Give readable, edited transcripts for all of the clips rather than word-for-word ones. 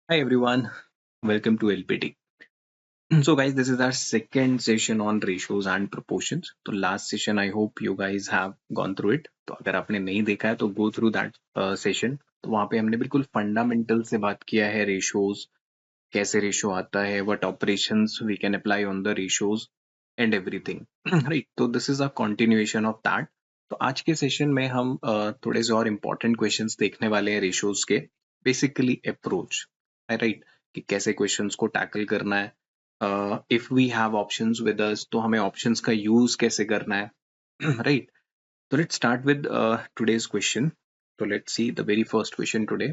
Hi everyone, welcome to LPT. So guys, this is our second session on ratios and proportions. तो last session I hope you guys have gone through it. तो अगर आपने नहीं देखा है तो go through that session. तो वहाँ पे हमने बिल्कुल फंडामेंटल से बात किया है ratios, कैसे रेशियो आता है, what operations we can apply on the ratios and everything. Right? तो this is a continuation of that. तो आज के सेशन में हम थोड़े से और इम्पोर्टेंट क्वेश्चंस देखने वाले हैं रेशियोज के. बेसिकली अप्रोच, राइट, कि कैसे क्वेश्चंस को टैकल करना है. If we have options with us तो हमें ऑप्शंस का यूज कैसे करना है. राइट. तो let's start with today's question. तो let's see the very first question today.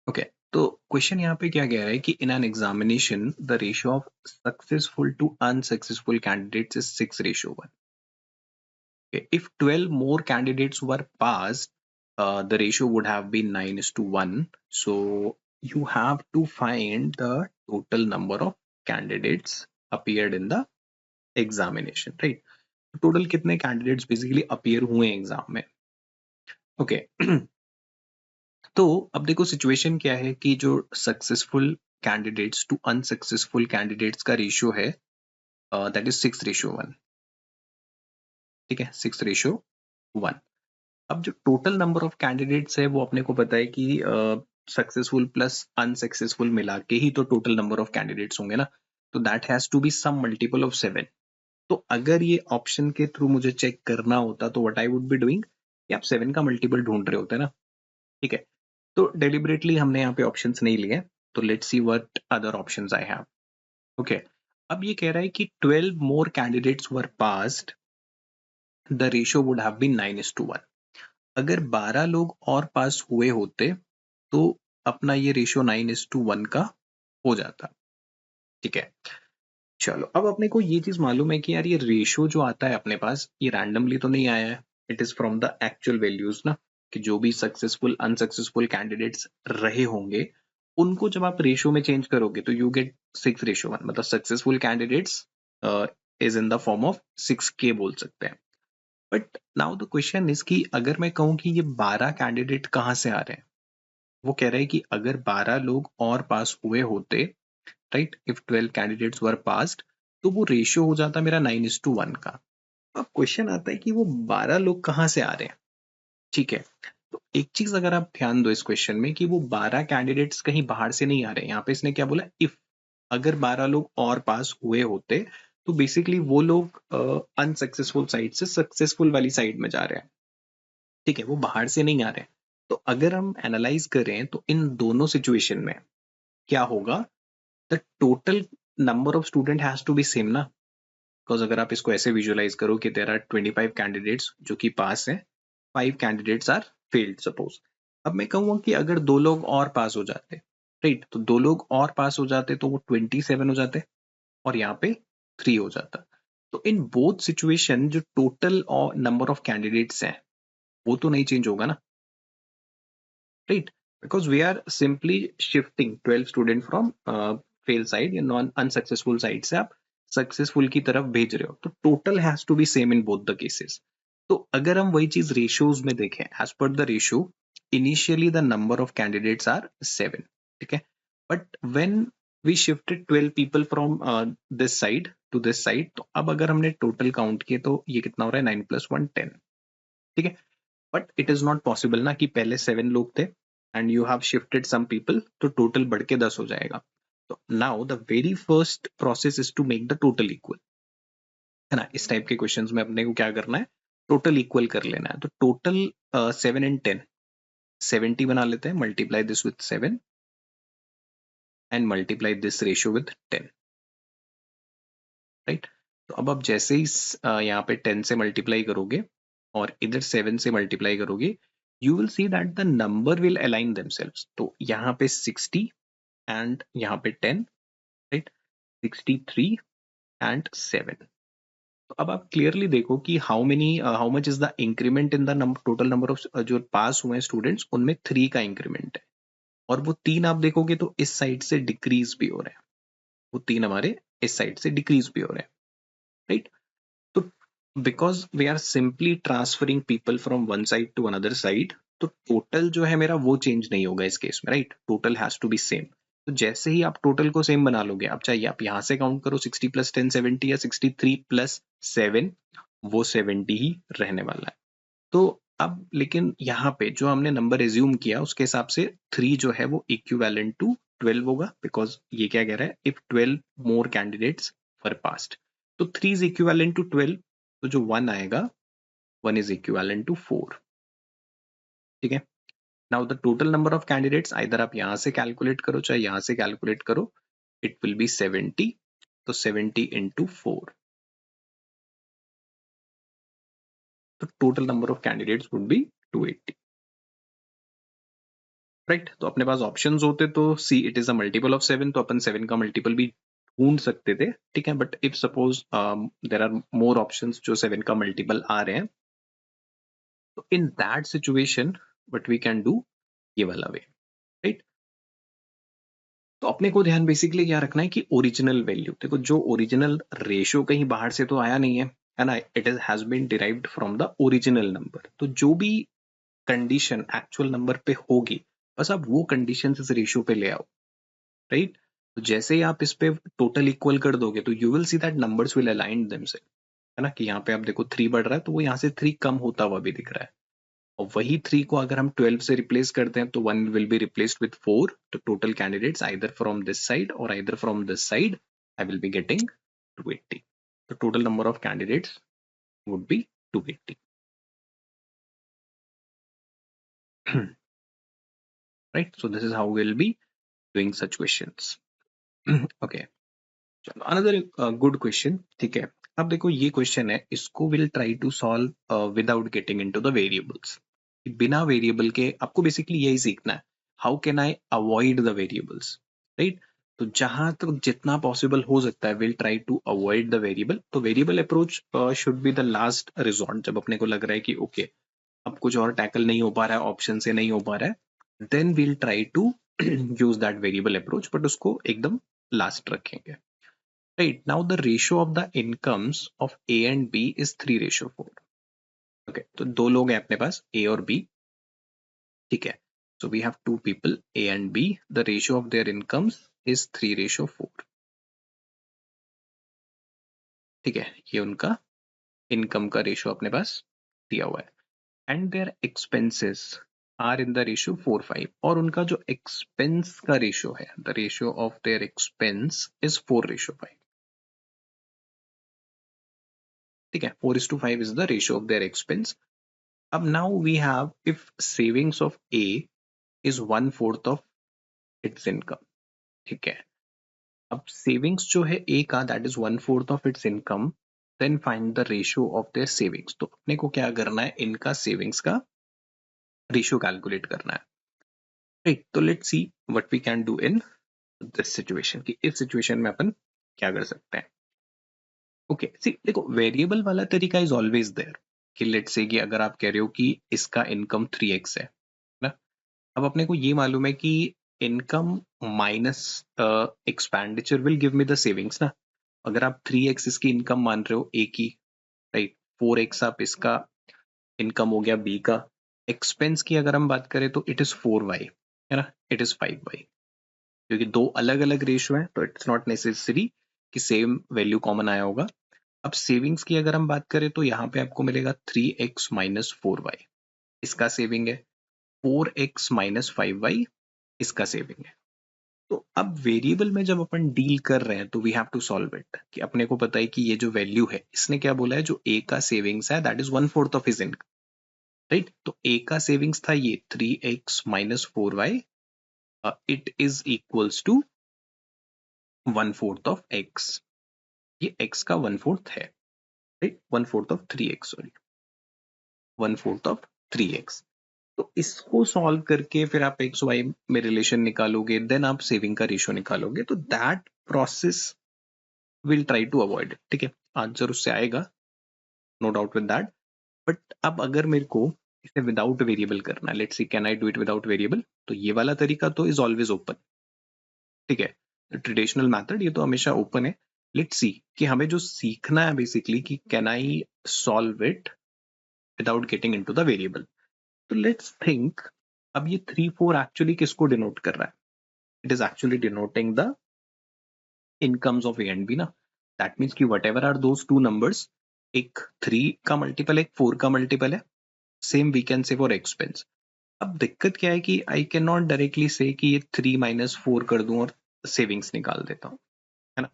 Okay, तो क्वेश्चन यहाँ पे क्या कह रहा है कि in an examination the ratio of successful to unsuccessful candidates is 6:1. If 12 more candidates were passed, the ratio would have been 9:1. So you have to find the total number of candidates appeared in the examination, right? Total कितने candidates basically appear हुए exam में. Okay. तो अब देखो situation क्या है कि जो successful candidates to unsuccessful candidates का रेशियो है दैट इज 6:1. ठीक है, 6:1. अब जो टोटल नंबर ऑफ कैंडिडेट्स है वो अपने को पता है कि सक्सेसफुल प्लस अनसक्सेसफुल मिला के ही तो टोटल नंबर ऑफ कैंडिडेट्स होंगे ना. तो that has to be some multiple of 7. तो अगर ये ऑप्शन के थ्रू मुझे चेक करना होता तो what I would be doing, कि आप 7 का मल्टीपल ढूंढ रहे होते ना. ठीक है, तो डेलिबरेटली हमने यहाँ पे ऑप्शंस नहीं लिए. तो let's see what other options I have. Okay, अब ये कह रहा है कि 12 more candidates were passed, the ratio would have been 9:1. अगर 12 लोग और पास हुए होते तो अपना ये रेशियो 9:1 का हो जाता. ठीक है, चलो अब अपने को ये चीज मालूम है कि यार ये रेशियो जो आता है अपने पास ये रैंडमली तो नहीं आया है. It is from the actual values ना, कि जो भी सक्सेसफुल अनसक्सेसफुल कैंडिडेट्स रहे होंगे उनको जब आप रेशियो में चेंज करोगे तो यू गेट 6:1. मतलब successful candidates is in the form of 6K बोल सकते हैं. But now the question is कि अगर मैं कहूं कि ये 12 कैंडिडेट कहाँ से आ रहे हैं. वो कह रहे हैं कि अगर 12 लोग और पास हुए होते, right, if 12 candidates were passed, तो वो रेशियो हो जाता मेरा 9:1 का. अब क्वेश्चन आता है कि वो 12 लोग कहाँ से आ रहे हैं. ठीक है, तो एक चीज अगर आप ध्यान दो इस क्वेश्चन में कि वो 12 कैंडिडेट्स कहीं बाहर से नहीं आ रहे. यहाँ पे इसने क्या बोला, इफ अगर 12 लोग और पास हुए होते तो बेसिकली वो लोग अनसक्सेसफुल साइड से सक्सेसफुल वाली साइड में जा रहे हैं. ठीक है, वो बाहर से नहीं आ रहे हैं. तो अगर हम एनालाइज करें तो इन दोनों सिचुएशन में क्या होगा, the total number of student has to be same ना. बिकॉज अगर आप इसको ऐसे विजुअलाइज करो कि देयर आर 25 कैंडिडेट्स जो कि पास हैं, 5 कैंडिडेट्स आर फेल्ड सपोज. अब मैं कहूंगा कि अगर दो लोग और पास हो जाते, राइट, तो दो लोग और पास हो जाते तो वो 27 हो जाते और यहाँ पे 3 हो जाता. तो इन बोथ सिचुएशन जो टोटल नंबर ऑफ कैंडिडेट्स हैं वो तो नहीं चेंज होगा ना, right? Because we are simply shifting 12 student from fail side या non unsuccessful side से आप सक्सेसफुल की तरफ भेज रहे हो. तो total has to be same in both the cases. तो अगर हम वही चीज रेशियोज में देखें, as per the ratio initially the number of candidates are 7. ठीक है, but when we shifted 12 people from this side to this side, तो अब अगर हमने टोटल काउंट किए तो ये कितना हो रहा है, 9+1 10. ठीक है, but it is not possible ना कि पहले 7 लोग थे and you have shifted some people तो टोटल बढ़ के 10 हो जाएगा. तो now the very first process is to make the total equal, है ना. इस टाइप के क्वेश्चंस में अपने को क्या करना है, टोटल इक्वल कर लेना है. तो टोटल 7 and 10 70 बना लेते हैं. Multiply this with 7 and multiply this ratio with 10, right. तो अब आप जैसे ही यहाँ पे 10 से मल्टीप्लाई करोगे और इधर 7 से मल्टीप्लाई करोगे, you will see that the number will align themselves. तो यहाँ पे 60 and यहाँ पे 10, right, 63 and 7. तो अब आप क्लियरली देखो कि how much is the increment in the total number of जो पास हुए हैं स्टूडेंट्स, उनमें 3 का इंक्रीमेंट है. और वो 3 आप देखोगे तो इस साइड से डिक्रीज भी हो रहे हैं. वो 3 हमारे इस साइड से डिक्रीज भी हो रहे हैं, राइट. तो because we are simply transferring people from one side to another side, तो टोटल जो है मेरा वो चेंज नहीं होगा इस केस में, right? Total has to be same. तो जैसे ही आप टोटल को सेम बना लोगे, अब चाहिए आप यहाँ से काउंट करो 60 + 10 70 या 63 + 7, वो 70 ही रहने वाला है। तो अब लेकिन यहाँ पे जो हमने नंबर एज्यूम किया उसके हिसाब से 3 जो है वो इक्विवेलेंट टू 12 होगा, बिकॉज ये क्या कह रहा है, if 12 more candidates were passed, तो 3 इज इक्विवेलेंट टू 12, तो जो 1 आएगा 1 इज इक्विवेलेंट टू 4। ठीक है, now the total number of candidates either आप यहां से कैलकुलेट करो चाहे यहां से कैलकुलेट करो, इट विल बी 70, तो 70 into 4, तो total number of candidates would be 280, right? तो अपने पास ऑप्शंस होते तो see it is a multiple of 7, तो अपन 7 का मल्टीपल भी ढूंढ सकते थे, ठीक है, but if suppose there are more options जो 7 का मल्टीपल आ रहे हैं, तो in that situation what we can do, ये वाला वे, राइट? तो अपने को ध्यान बेसिकली क्या रखना है कि ओरिजिनल वैल्यू, देखो जो ओरिजिनल रेशियो कहीं बाहर से तो आया नहीं है ना, it is has been derived from the original number. तो जो भी कंडीशन एक्चुअल नंबर पे होगी, बस आप वो कंडीशन इस रेशियो पे ले आओ, राइट? तो जैसे ही आप इस पे टोटल इक्वल कर दोगे तो you will see that numbers will align themself, है ना, कि यहाँ पे आप देखो 3 बढ़ रहा है तो वो यहाँ से 3 कम होता हुआ भी दिख रहा है, और वही 3 को अगर हम 12 से रिप्लेस करते हैं तो 1 विल बी रिप्लेस्ड विद 4, तो total candidates either from this side और either from this side I will be getting 280, the total number of candidates would be 280. Right, so this is how we'll be doing such questions. Okay, चलो another good question, ठीक है। अब देखो ये question है, इसको will try to solve without getting into the variables. बिना variable के आपको बेसिकली यही सीखना है, how can I avoid the variables, right? तो जहां तक जितना पॉसिबल हो सकता है will try to avoid the variable. तो variable approach should be the last resort, जब अपने को लग रहा है कि ओके अब कुछ और टैकल नहीं हो पा रहा है, ऑप्शन से नहीं हो पा रहा है, then we'll try to use that variable approach, but उसको एकदम लास्ट रखेंगे। Right, now the ratio of the incomes of A and B is 3:4. Okay, तो दो लोग हैं अपने पास A और B, ठीक है। So we have two people A and B. The ratio of their incomes is 3:4. ठीक है, ये उनका इनकम का रेशियो अपने पास दिया हुआ है, and their expenses are in the ratio 4:5, और उनका जो एक्सपेंस का रेशियो है, the ratio of their expense is 4:5। ठीक है, 4:5 is the ratio of their expense. अब now we have if savings of A is 1/4 of its income, ठीक है। अब सेविंग्स जो है A का that is 1/4 of its income, then find the ratio of their savings। तो अपने को क्या करना है, इनका सेविंग्स का रेशियो कैलकुलेट करना है, राइट? तो let's see what we can do in this situation, कि इस सिचुएशन में अपन क्या कर सकते हैं। ओके सी देखो, वेरिएबल वाला तरीका इज ऑलवेज देयर, कि लेट्स से कि अगर आप कह रहे हो कि इसका इनकम 3x है ना, अब अपने को ये मालूम है कि income minus expenditure will give me the savings ना। अगर आप 3x इसकी इनकम मान रहे हो ए की, राइट, 4x आप इसका इनकम हो गया बी का, एक्सपेंस की अगर हम बात करें तो इट इज 4y, है ना, इट इज 5y, क्योंकि दो अलग अलग रेशियो है तो इट्स नॉट नेसेसरी कि सेम वैल्यू कॉमन आया होगा। अब सेविंग्स की अगर हम बात करें तो यहाँ पे आपको मिलेगा 3x माइनस 4y, इसका सेविंग है, 4x माइनस 5y इसका सेविंग है। तो अब वेरिएबल में जब अपन डील कर रहे हैं तो we have to solve it, कि अपने को पता है कि ये जो वैल्यू है, इसने क्या बोला है, जो ए का सेविंग्स है that is 1/4 of his income, right? तो ए का सेविंग्स था ये 3x minus 4y, it is equals to 1/4 of x, ये x का 1/4 है, right, 1/4 of 3x, sorry 1/4 of 3x। तो इसको सॉल्व करके फिर आप एक्स वाई में रिलेशन निकालोगे, देन आप सेविंग का रेशियो निकालोगे, तो that process will try to avoid, ठीक है। आंसर उससे आएगा, no doubt with that, but अब अगर मेरे को इसे विदाउट वेरिएबल करना है, let's see can I do it without variable, तो ये वाला तरीका तो इज ऑलवेज ओपन, ठीक है, ट्रेडिशनल मैथड ये तो हमेशा ओपन है। लेट्स सी कि हमें जो सीखना है बेसिकली कि can I solve it without getting into the variable. तो लेट्स थिंक, अब ये 3 4 एक्चुअली किसको डिनोट कर रहा है? It is actually denoting the incomes of A and B ना. दैट मीन्स कि whatever are those two numbers, एक 3 का मल्टीपल है, एक 4 का मल्टीपल है. Same we can say for expense. अब दिक्कत क्या है कि आई कैन नॉट डायरेक्टली से कि ये 3 माइनस 4 कर दूं और सेविंग्स निकाल देता हूं, है ना.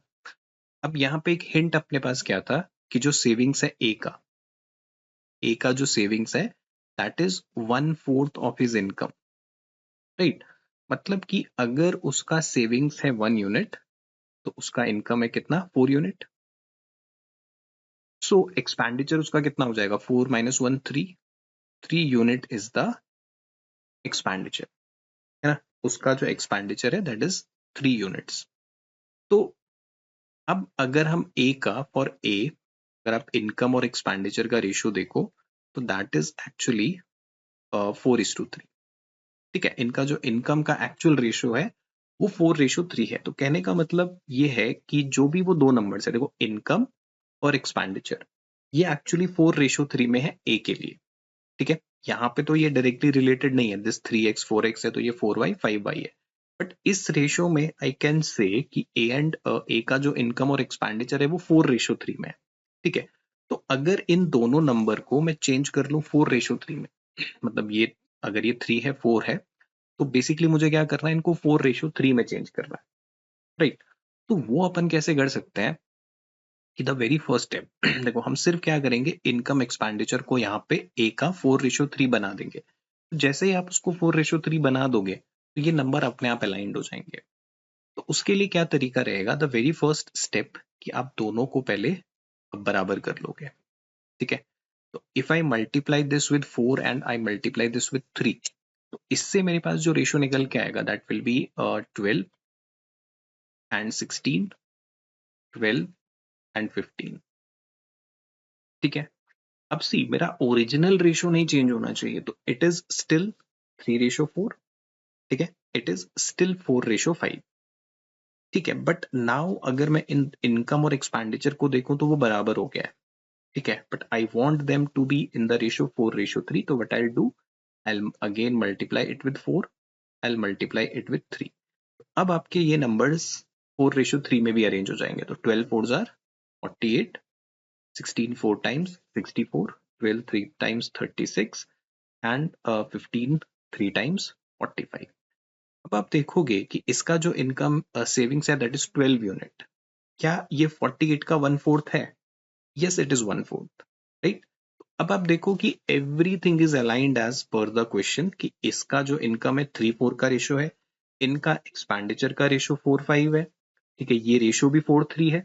अब यहाँ पे एक हिंट अपने पास क्या था कि जो सेविंग्स है ए का जो सेविंग्स है that is 1/4 of his income, right. मतलब कि अगर उसका सेविंग्स है 1 यूनिट तो उसका इनकम है कितना? 4 यूनिट. सो एक्सपेंडिचर उसका कितना हो जाएगा? 4 minus 1 3 unit is the expenditure, है ना. उसका जो एक्सपेंडिचर है दैट इज 3 यूनिट्स. तो अब अगर हम ए का फॉर ए, अगर आप इनकम और एक्सपेंडिचर का रेशियो देखो तो दैट इज एक्चुअली 4:3. ठीक है, इनका जो इनकम का एक्चुअल रेशियो है वो 4:3 है. तो कहने का मतलब ये है कि जो भी वो दो नंबर है, देखो इनकम और एक्सपेंडिचर, ये एक्चुअली 4:3 में है ए के लिए. ठीक है, यहाँ पे तो ये डायरेक्टली रिलेटेड नहीं है, दिस 3x 4x है तो ये 4y 5y है. बट इस रेशियो में आई कैन से कि ए का जो इनकम और एक्सपेंडिचर है वो 4:3 में है. ठीक है, तो अगर इन दोनों नंबर को मैं चेंज कर लूं 4:3 में, मतलब ये अगर ये 3 है 4 है, तो बेसिकली मुझे क्या करना है, इनको 4:3 में चेंज करना है, राइट. तो वो अपन कैसे कर सकते हैं कि द वेरी फर्स्ट स्टेप देखो हम सिर्फ क्या करेंगे, इनकम एक्सपेंडिचर को यहाँ पे ए का 4:3 बना देंगे. जैसे ही आप उसको 4:3 बना दोगे तो ये नंबर अपने आप अलाइंड हो जाएंगे. तो उसके लिए क्या तरीका रहेगा, द वेरी फर्स्ट स्टेप कि आप दोनों को पहले बराबर कर लोगे. ठीक है, तो if I multiply this with 4 and I multiply this with 3, तो इससे मेरे पास जो रेशियो निकल के आएगा that will be 12 and 16, 12 and 15. ठीक है, अब सी मेरा ओरिजिनल रेशियो नहीं चेंज होना चाहिए, तो इट इज स्टिल 3:4. ठीक है, इट इज स्टिल 4:5. ठीक है, बट नाउ अगर मैं इन इनकम और एक्सपेंडिचर को देखूं तो वो बराबर हो गया है. ठीक है, but I want them to be in the ratio 4:3. तो what I do, I again multiply it with 4, I multiply it with 3. अब आपके ये नंबर्स 4:3 में भी अरेंज हो जाएंगे. तो 12 4s are 48, 16 4 times 64, 12 3 times 36 and 15 3 times 45. अब आप देखोगे कि इसका जो इनकम सेविंग्स है दैट इज 12 यूनिट. क्या ये 48 का 1/4 है? Yes it is 1/4, right. अब आप देखो कि everything is aligned as per the question कि इसका जो इनकम है 3:4 का रेशियो है, इनका एक्सपेंडिचर का रेशियो 4:5 है. ठीक है, ये रेशियो भी 4:3 है,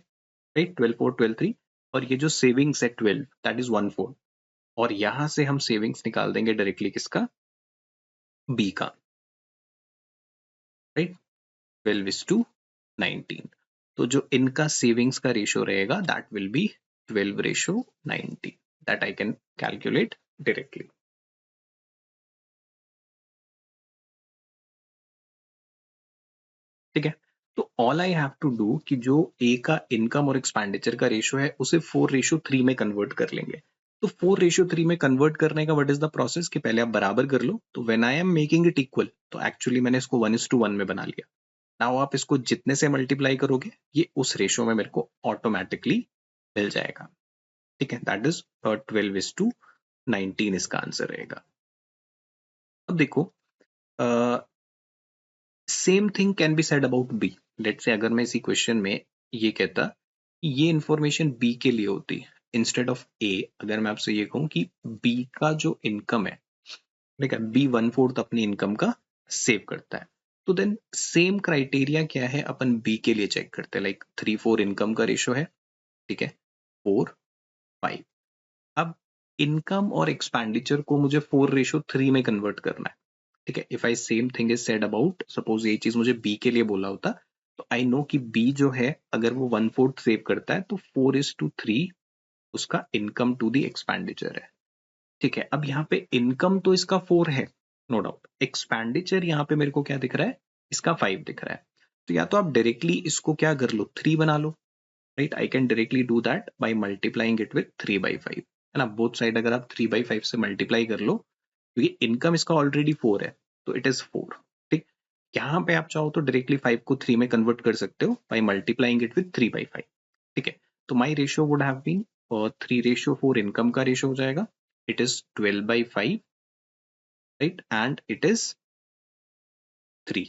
राइट. 12:4 12:3. और ये जो सेविंग्स है 12 दैट इज 1/4. और यहां से हम सेविंग्स निकाल देंगे डायरेक्टली किसका? बी का, राइट. 12:19. तो जो इनका सेविंग्स का रेशियो रहेगा that will be 12:19. That I can calculate directly. ठीक है, तो all I have to do कि जो ए का इनकम और एक्सपेंडिचर का रेशियो है उसे 4:3 में कन्वर्ट कर लेंगे. तो 4:3 में कन्वर्ट करने का व्हाट इज द प्रोसेस कि पहले आप बराबर कर लो. तो when I am making it equal, तो एक्चुअली मैंने इसको 1:1 में बना लिया. नाउ आप इसको जितने से मल्टीप्लाई करोगे ये उस रेशियो में मेरे को ऑटोमेटिकली मिल जाएगा. ठीक है, दैट इज 12:19 इसका आंसर रहेगा. अब देखो same thing can be said about B. Let's say अगर मैं इसी क्वेश्चन में ये कहता ये इंफॉर्मेशन बी के लिए होती इंस्टेड ऑफ ए, अगर मैं आपसे ये कहूं कि बी का जो इनकम है, ठीक है, बी 1/4 अपनी इनकम का सेव करता है, तो देन सेम क्राइटेरिया क्या है अपन बी के लिए चेक करते हैं. लाइक 3:4 इनकम का रेशियो है, ठीक है, 4 5. अब इनकम और एक्सपेंडिचर को मुझे 4:3 में कन्वर्ट करना है. ठीक है, if I same thing is said about, suppose ये चीज मुझे बी के लिए बोला होता, तो आई नो कि बी जो है अगर वो 1/4 सेव करता है तो 4:3 उसका इनकम टू द एक्सपेंडिचर है. ठीक है, अब यहाँ पे इनकम तो इसका 4 है, नो डाउट. एक्सपेंडिचर यहाँ पे मेरे को क्या दिख रहा है, इसका 5 दिख रहा है. तो या तो आप डायरेक्टली इसको क्या कर लो, 3 बना लो, right. I can directly do that by multiplying it with 3/5, है ना. बोथ साइड अगर आप 3/5 से मल्टीप्लाई कर लो क्योंकि इनकम इसका ऑलरेडी 4 है, तो इट इज 4। ठीक, यहाँ पे आप चाहो तो डायरेक्टली 5 को 3 में कन्वर्ट कर सकते हो बाई मल्टीप्लाइंग इट विथ 3/5। ठीक है, तो my ratio would have been 3:4 income का रेशियो हो जाएगा, it is 12/5, right, and it is 3।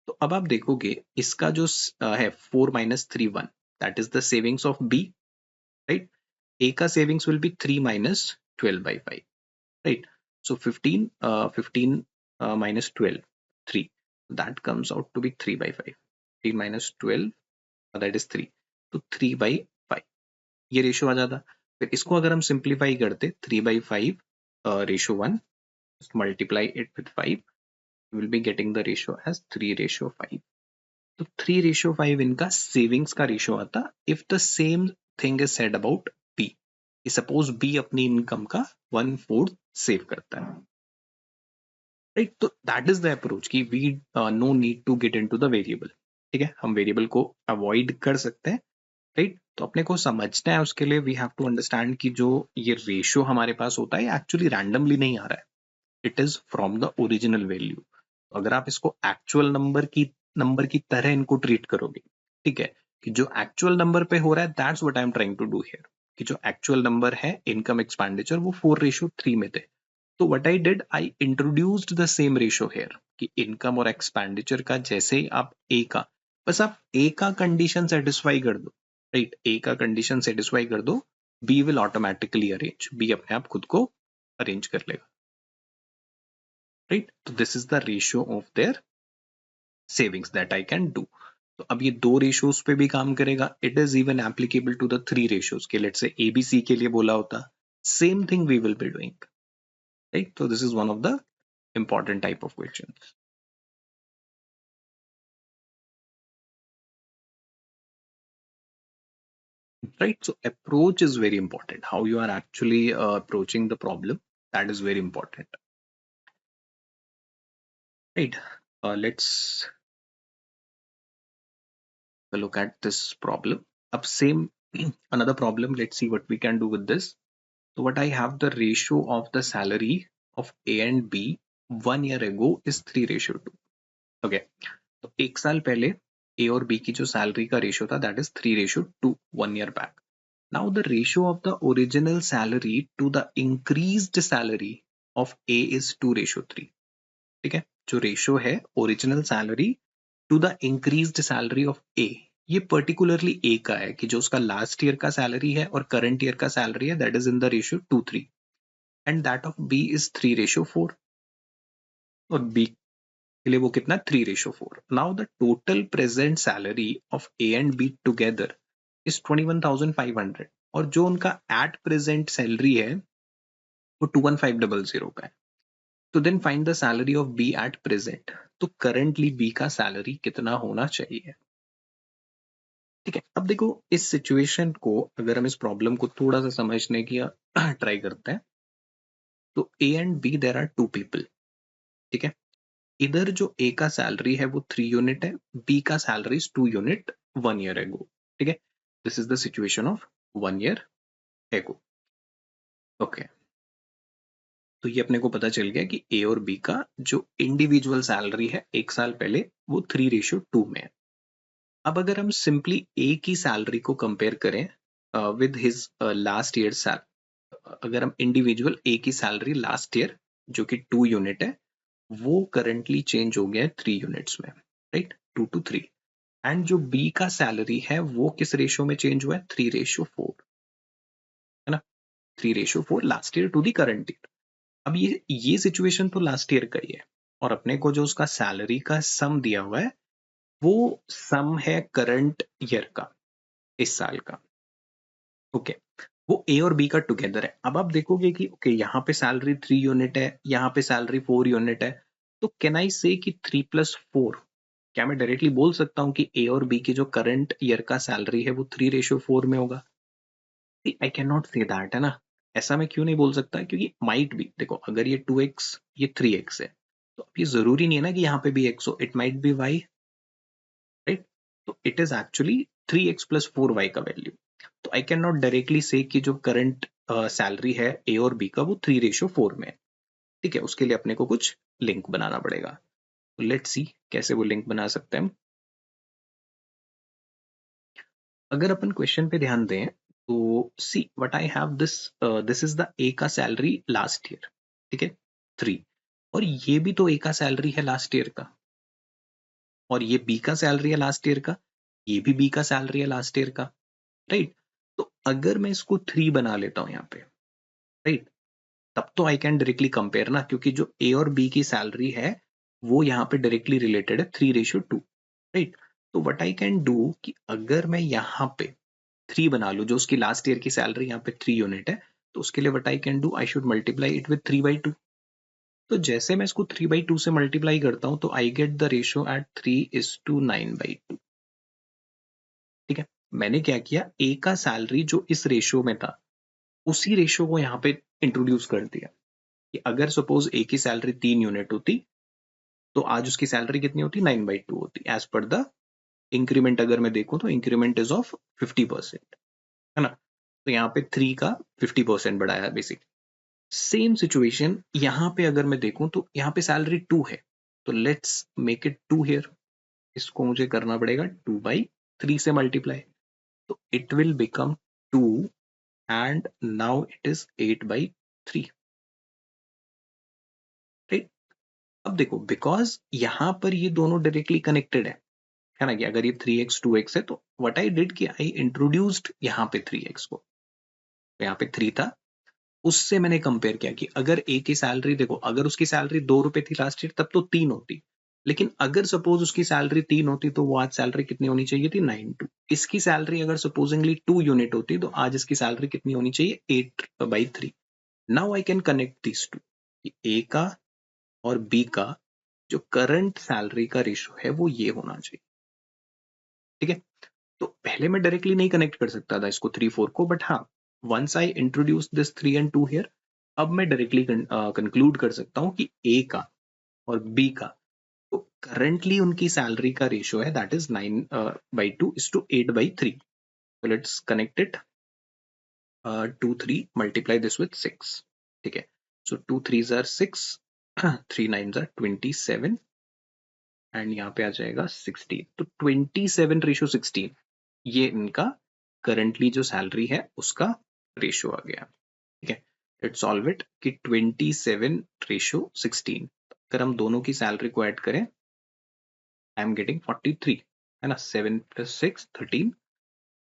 तो अब आप देखोगे इसका जो है 4 - 3 1, that is the savings of B, right. A का savings will be 3 - 12/5, right? So 15 minus 12, 3. That comes out to be 3/5. 15 minus 12, that is 3. तो 3/5 ये रेशियो आ जाता। फिर इसको अगर हम सिंप्लीफाई करते 3/5 ratio 1, multiply it with 5, will be getting the ratio as 3:5। तो 3:5 इनका सेविंग्स का रेशियो आता if the same thing is said about B. Suppose B अपनी इनकम का 1/4 सेव करता है, राइट। तो दैट इज द अप्रोच कि we no need to get into the variable. ठीक है, हम वेरिएबल को अवॉइड कर सकते हैं, राइट। तो अपने को समझना है, उसके लिए वी हैव टू अंडरस्टैंड कि जो ये रेशियो हमारे पास होता है एक्चुअली रैंडमली नहीं आ रहा है, it is from the original value. अगर आप इसको एक्चुअल नंबर की तरह इनको ट्रीट करोगे, ठीक है, कि जो एक्चुअल नंबर पे हो रहा है, that's what I am trying to do here, कि जो एक्चुअल नंबर है इनकम एक्सपेंडिचर वो 4:3 में थे। तो what I did, I introduced the same ratio here कि इनकम और एक्सपेंडिचर का जैसे ही आप ए का, बस आप ए का कंडीशन सेटिस्फाई कर दो, राइट, ए का कंडीशन सेटिस्फाई कर दो, B will automatically arrange, B अपने आप खुद को अरेंज कर लेगा, राइट। तो this is the ratio of their savings that I can do. तो अब ये दो रेशियोज पे भी काम करेगा, it is even applicable to the 3 ratios के, लेट्स से एबीसी के लिए बोला होता, same thing we will be doing, right. तो this is one of the important type of questions, right? So approach is very important, how you are actually approaching the problem, that is very important, right? Let's look at this problem up, same another problem. Let's see what we can do with this. So what I have, the ratio of the salary of A and B 1 year ago is 3:2, okay। तो एक साल पहले ए और B की जो salary का ratio था that is 3:2 1 year back. Now the ratio of the original salary to the increased salary of A is 2:3. ठीक है, जो रेशियो है original salary to the increased salary of A, ये पर्टिकुलरली ए का है कि जो उसका लास्ट ईयर का सैलरी है और करंट ईयर का सैलरी है, that is in the ratio 2:3, and that of B is 3:4, और बी के लिए वो कितना 3:4। Now the total present salary of A and B together is 21,500, और जो उनका एट प्रेजेंट सैलरी है वो 21500 का है। तो then find the salary of B at present. तो करंटली बी का सैलरी कितना होना चाहिए? ठीक है, अब देखो इस सिचुएशन को अगर हम इस प्रॉब्लम को थोड़ा सा समझने की ट्राई करते हैं, तो A and B there are 2 people, ठीक है। इधर जो ए का सैलरी है वो 3 यूनिट है, बी का salary is 2 unit 1 year ago, ठीक है। This is the situation of 1 year ago, okay. तो ये अपने को पता चल गया कि ए और बी का जो इंडिविजुअल सैलरी है एक साल पहले वो 3:2 में है। अब अगर हम सिंपली ए की सैलरी को कंपेयर करें with his last year salary, अगर हम इंडिविजुअल ए की सैलरी लास्ट ईयर जो कि 2 यूनिट है, वो करंटली चेंज हो गया है 3 यूनिट्स में, राइट, 2:3। एंड जो बी का सैलरी है वो किस रेशियो में चेंज हुआ है? 3:4, है ना, 3:4 last year to the current year. अब ये सिचुएशन तो लास्ट ईयर का ही है, और अपने को जो उसका सैलरी का सम दिया हुआ है वो सम है करंट ईयर का, इस साल का, ओके। वो ए और बी का टुगेदर है। अब आप देखोगे कि ओके यहाँ पे सैलरी 3 यूनिट है, यहाँ पे सैलरी 4 यूनिट है, तो कैन आई से कि 3 + 4, क्या मैं डायरेक्टली बोल सकता हूँ कि ए और बी की जो करंट ईयर का सैलरी है वो 3:4 में होगा? I can not say that, है ना। ऐसा मैं क्यों नहीं बोल सकता? क्योंकि माइट बी, देखो अगर ये 2x ये 3x है, तो अब ये जरूरी नहीं है ना कि यहाँ पे भी x हो, it might be y, right. तो it is actually 3x + 4y का वैल्यू। तो आई कैन नॉट डायरेक्टली से कि जो करंट सैलरी है ए और बी का वो 3:4 में है। ठीक है, उसके लिए अपने को कुछ लिंक बनाना पड़ेगा। तो लेट्स सी कैसे वो लिंक बना सकते हैं हम। अगर अपन क्वेश्चन पे ध्यान दें तो see what I have this, this is the ए का सैलरी लास्ट ईयर, ठीक है 3, और ये भी तो ए का सैलरी है लास्ट ईयर का, और ये बी का सैलरी है लास्ट ईयर का, ये भी बी का सैलरी है लास्ट ईयर का, राइट। तो अगर मैं इसको 3 बना लेता हूं यहाँ पे, राइट, तब तो आई कैन डायरेक्टली कंपेयर ना, क्योंकि जो ए और बी की सैलरी है वो यहाँ पे डायरेक्टली रिलेटेड है 3:2, राइट। तो व्हाट आई कैन डू कि अगर मैं यहाँ पे 3 बना लूं, जो उसकी लास्ट ईयर की सैलरी यहाँ पे 3 यूनिट है, तो उसके लिए what I can do, I should multiply it with 3/2। तो जैसे मैं इसको 3/2 से मल्टीप्लाई करता हूं तो I get the ratio at 3:9/2। ठीक है, मैंने क्या किया, ए का सैलरी जो इस रेशियो में था उसी रेशियो को यहाँ पे इंट्रोड्यूस कर दिया कि अगर सपोज ए की सैलरी 3 यूनिट होती तो आज उसकी सैलरी कितनी होती, 9/2 होती, एज पर द इंक्रीमेंट। अगर मैं देखूं तो इंक्रीमेंट इज ऑफ 50%, है ना। तो यहाँ पे 3 का 50% बढ़ाया बेसिकली। सेम सिचुएशन यहाँ पे अगर मैं देखूं तो यहाँ पे सैलरी 2 है, तो लेट्स मेक इट 2 हियर। इसको मुझे करना पड़ेगा 2/3 से मल्टीप्लाई, तो it will become 2 and now it is 8/3, right. अब देखो बिकॉज यहाँ पर ये दोनों डायरेक्टली कनेक्टेड है ना, कि अगर ये 3x 2x है तो व्हाट आई डिड कि आई इंट्रोड्यूस्ड यहाँ पे 3x को, तो यहाँ पे 3 था, उससे मैंने कंपेयर किया कि अगर ए की सैलरी देखो, अगर उसकी सैलरी 2 रुपए थी लास्ट ईयर तब तो 3 होती, लेकिन अगर सपोज उसकी सैलरी 3 होती तो वो आज सैलरी कितनी होनी चाहिए थी, 9/2। इसकी सैलरी अगर सपोजिंगली 2 यूनिट होती तो आज इसकी सैलरी कितनी होनी चाहिए, 8/3। Now I can connect this to, A का और बी का जो करंट सैलरी का रेशियो है वो ये होना चाहिए, ठीक है। तो पहले मैं डायरेक्टली नहीं कनेक्ट कर सकता था इसको 3 4 को, बट हाँ, once I introduce this 3 and 2 here, अब मैं डायरेक्टली कंक्लूड कर सकता हूँ कि ए का और बी का तो करंटली उनकी सैलरी का रेशियो है दैट इज 9/2:8/3। तो let's connect it, 2 3 multiply this with 6, ठीक है। सो 2 3s are 6, 3 9s are 27 and यहाँ पे आ जाएगा 16, तो 27:16 ये इनका करंटली जो सैलरी है उसका रेशियो आ गया, ठीक है। लेट्स सॉल्व इट कि 27:16, अगर हम दोनों की सैलरी को ऐड करें आई एम गेटिंग 43, है ना, 7 + 6 13,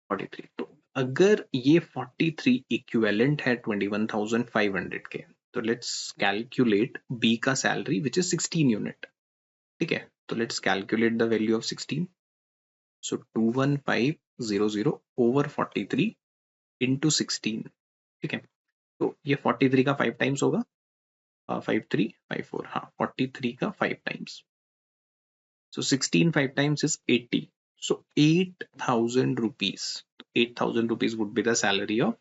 43। तो अगर ये 43 इक्विवेलेंट है 21,500 के, तो लेट्स कैलकुलेट बी का सैलरी विच इज 16 यूनिट, ठीक है। तो let's calculate the value of 16, so 21500 over 43 into 16, ठीक है। तो ये 43 का 5 टाइम्स होगा, 5354, हाँ 43 का 5 times, so 16 5 times is 80, so 8,000 rupees, 8,000 rupees would be the salary of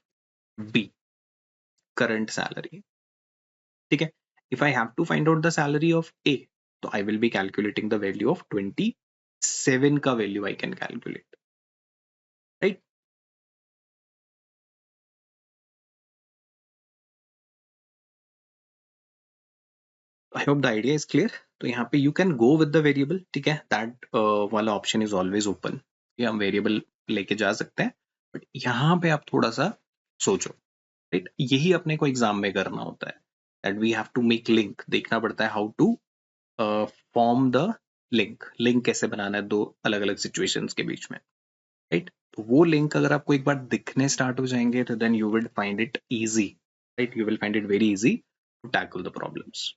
B, current salary, ठीक है। if I have to find out the salary of A, तो I will be calculating the value of 27 का value I can calculate, right। I hope the idea is clear। तो यहाँ पे you can go with the variable, ठीक है, that वाला option is always open, ये हम variable लेके जा सकते हैं, बट यहाँ पे आप थोड़ा सा सोचो, राइट। यही अपने को एग्जाम में करना होता है, that we have to make link, देखना पड़ता है how to form the link, link कैसे बनाना है दो अलग अलग सिचुएशंस के बीच में, राइट। तो वो लिंक अगर आपको एक बार दिखने स्टार्ट हो जाएंगे तो then you will find it easy, right, you will find it very easy to tackle the problems.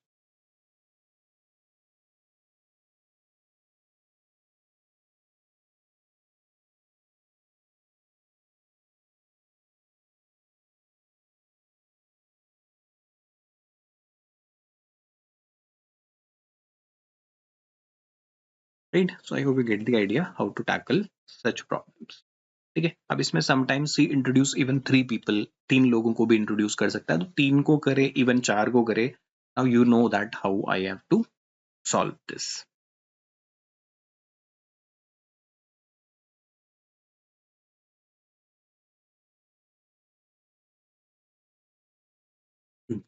Right, so I hope you get the idea how to tackle such problems, ठीक है। अब इसमें sometimes he introduce even 3 people, 3 लोगों को भी introduce कर सकता है, तो 3 को करे इवन 4 को करे, now you know that how I have to solve this.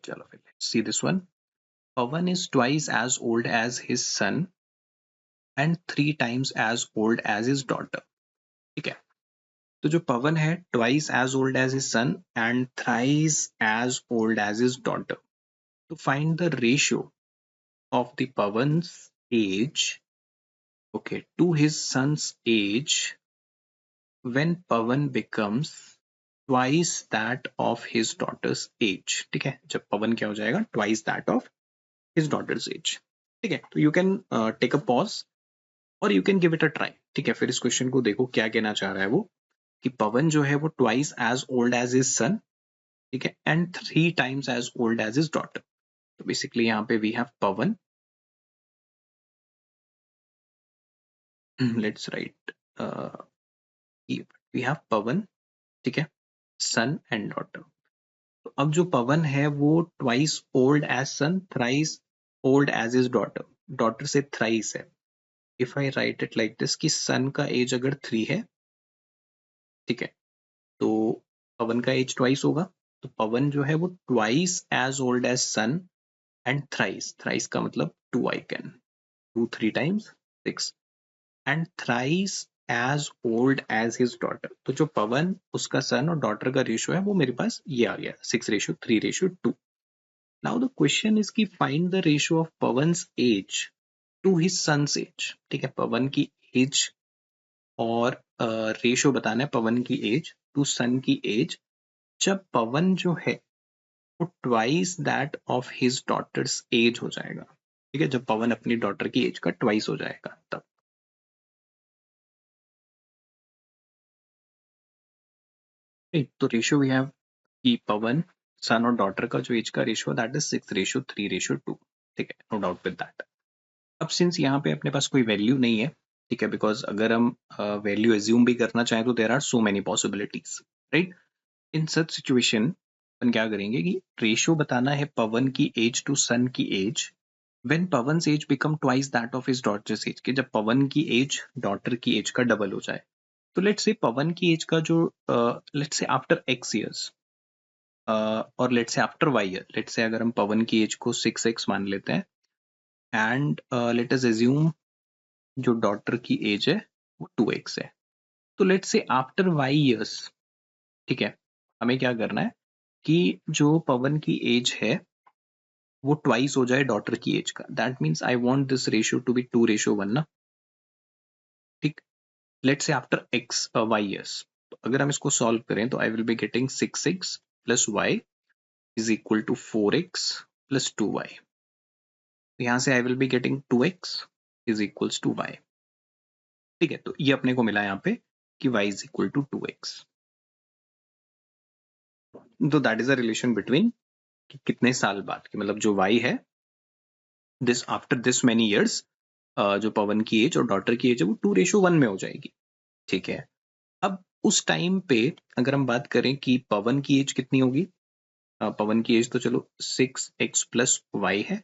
चलो फिर see this one, Pavan is twice as old as his son and 3 times as old as his daughter. ठीक है, तो जो पवन है twice as old as his son and thrice as old as his daughter. To find the ratio of the Pavan's age, okay, to his son's age when Pavan becomes twice that of his daughter's age. ठीक है, जब पवन क्या हो जाएगा, twice that of his daughter's age. ठीक है, तो you can take a pause और you can give it a try. ठीक है, फिर इस क्वेश्चन को देखो क्या कहना चाह रहा है वो, कि पवन जो है वो twice as old as his son, ठीक है, and 3 times as old as his daughter. तो बेसिकली यहाँ पे we have Pawan, let's write we have पवन, ठीक है, son and daughter. तो अब जो पवन है वो twice old as son, thrice old as his daughter. daughter से thrice है. If I write it like this कि son का age अगर 3 है, ठीक है, तो पवन का age twice होगा. तो पवन जो है वो twice as old as son and thrice का मतलब 2 I can 2 3 times 6 and thrice as old as his daughter. तो जो पवन, उसका सन और डॉटर का रेशियो है वो मेरे पास ये आ गया 6:3:2. Now the question is कि find the ratio of Pavan's age to his son's age. ठीक है, पवन की एज और रेशियो बताना है पवन की एज टू सन की एज जब पवन जो है वो twice that of his daughter's as हो जाएगा. ठीक है, जब पवन अपनी डॉटर की एज का ट्वाइस हो जाएगा तब. तो रेशियो वी हैव कि पवन सन और डॉटर का जो एज का रेशियो दैट इज 6:3:2. ठीक है, नो डाउट विद दैट. अब सिंस यहाँ पे अपने पास कोई वैल्यू नहीं है, ठीक है, बिकॉज अगर हम वैल्यू एज्यूम भी करना चाहें तो there are so many possibilities, right. In such situation अपन क्या करेंगे कि रेशियो बताना है पवन की एज टू सन की age when Pawan's age become twice that of his daughter's age, कि जब पवन की एज डॉटर की एज का डबल हो जाए. तो लेट्स से पवन की एज का जो let's say after x years और let's say after y year, let's say अगर हम पवन की एज को 6x मान लेते हैं एंड लेट अस अज्यूम जो डॉटर की एज है वो 2x है. तो let's say after y years, ठीक है, हमें क्या करना है कि जो पवन की एज है वो ट्वाइस हो जाए डॉटर की एज का. That means I want this ratio to be 2:1 ना. ठीक, let's say after x y years. तो अगर हम इसको सॉल्व करें तो I will be getting 6x plus y is equal to 4x plus 2y. यहाँ से I will be getting 2x is equals to y. ठीक है, तो ये अपने को मिला यहाँ पे कि y is equal to 2x. तो that is a relation between कितने साल बाद की, मतलब जो y है this after this many years, जो पवन की एज और डॉटर की एज है वो 2:1 में हो जाएगी. ठीक है, अब उस टाइम पे अगर हम बात करें कि पवन की एज कितनी होगी, पवन की एज तो चलो 6x प्लस वाई है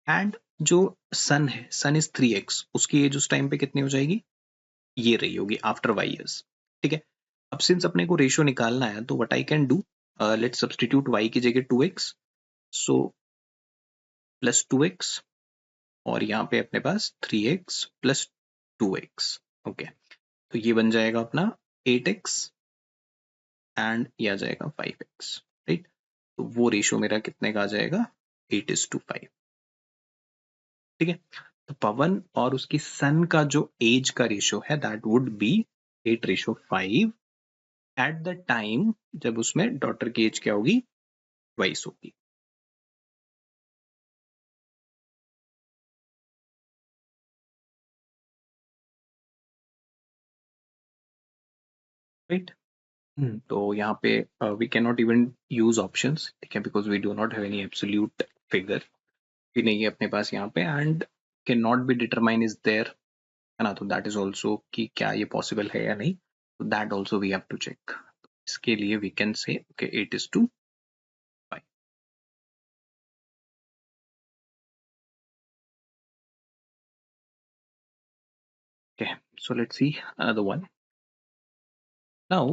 एंड जो सन है सन इज 3x, उसकी एज उस टाइम पे कितनी हो जाएगी, ये रही होगी आफ्टर y years. ठीक है, अब सिंस अपने को रेशियो निकालना है तो what I can do, let's substitute y की जगह 2x, सो प्लस 2x और यहाँ पे अपने पास 3x प्लस 2x. ओके, तो ये बन जाएगा अपना 8x एंड ये आ जाएगा 5x, राइट. तो वो रेशियो मेरा कितने का आ जाएगा, 8:5. ठीक है, तो पवन और उसकी सन का जो एज का रेशियो है that would be 8:5 eight the time जब उसमें डॉटर की एज क्या होगी, ट्वाइस होगी. राइट. तो यहाँ पे we can not even use options, ठीक है, because we do not have any absolute figure भी नहीं है अपने पास यहाँ पे and can not be determine is there, है ना. तो दैट इज ऑल्सो कि क्या ये पॉसिबल है या नहीं, तो that also we have to check. इसके लिए we can say okay 8:5. Okay, so let's see another one. Now,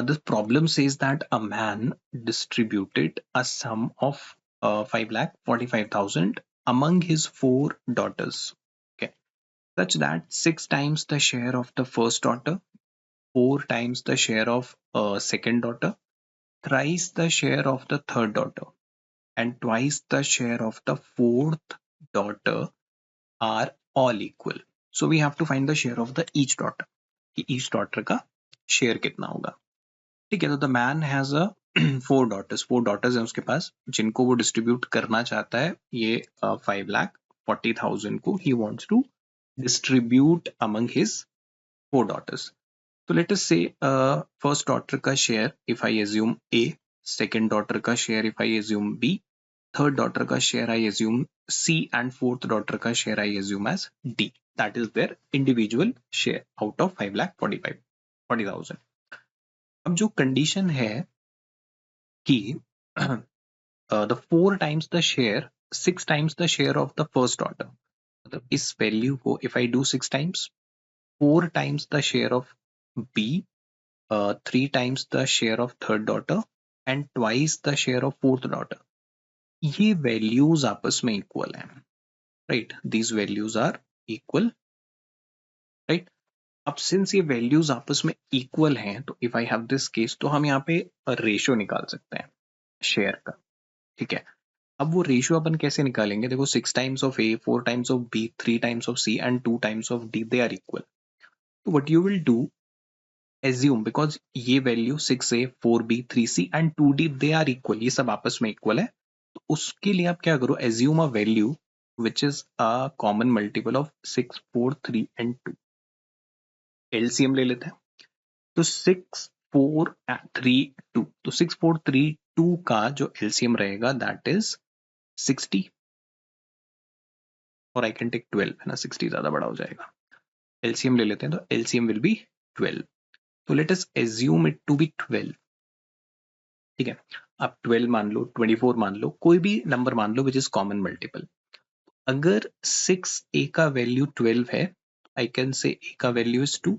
this problem says that a man distributed a sum of 5,45,000 among his 4 daughters, okay, such that 6 times the share of the first daughter, 4 times the share of second daughter, thrice the share of the third daughter, and twice the share of the fourth daughter are all equal. So we have to find the share of the each daughter, कि each daughter का share कितना होगा. ठीक है, तो the man has a 4 daughters हैं उसके पास, जिनको वो डिस्ट्रीब्यूट करना चाहता है ये 5,40,000 को ही wants to distribute among his 4 daughters. So let us say first daughter का share if I assume A, second daughter का share if I assume B, third daughter का share I assume C, and fourth daughter का share I assume as D. That is their individual share out of 5,40,000. अब जो condition है कि the 4 times the share, 6 times the share of the first daughter, मतलब इस value को if I do 6 times, 4 times the share of B, 3 times the share of third daughter, and twice the share of fourth daughter, ये values आपस में equal हैं, right, these values are equal, right. अब since ये values आपस में equal हैं, तो if I have this case, तो हम यहाँ पे रेशियो निकाल सकते हैं शेयर का. ठीक है, अब वो रेशियो अपन कैसे निकालेंगे? देखो, 6 times of A, 4 times of B, 3 times of C and 2 times of D, they are equal. तो what you will do, assume, because ये value 6a, 4b, 3c and 2d they are equal, ये सब आपस में equal है, तो उसके लिए आप क्या करो, assume a value which is a common multiple of 6, 4, 3 and 2. LCM ले लेते हैं. तो 6, 4, 3, 2, तो 6, 4, 3, 2 का जो एलसीएम रहेगा दैट इज 60, और आई कैन टेक 12, है ना, 60 ज्यादा बड़ा हो जाएगा. एलसीएम ले लेते हैं, तो एलसीएम विल बी 12. तो let us assume it to be 12. ठीक है, आप 12 मान लो, 24 मान लो, कोई भी नंबर मान लो विच इज कॉमन मल्टीपल. अगर 6a का वैल्यू 12 है, आई कैन से a का value is 2,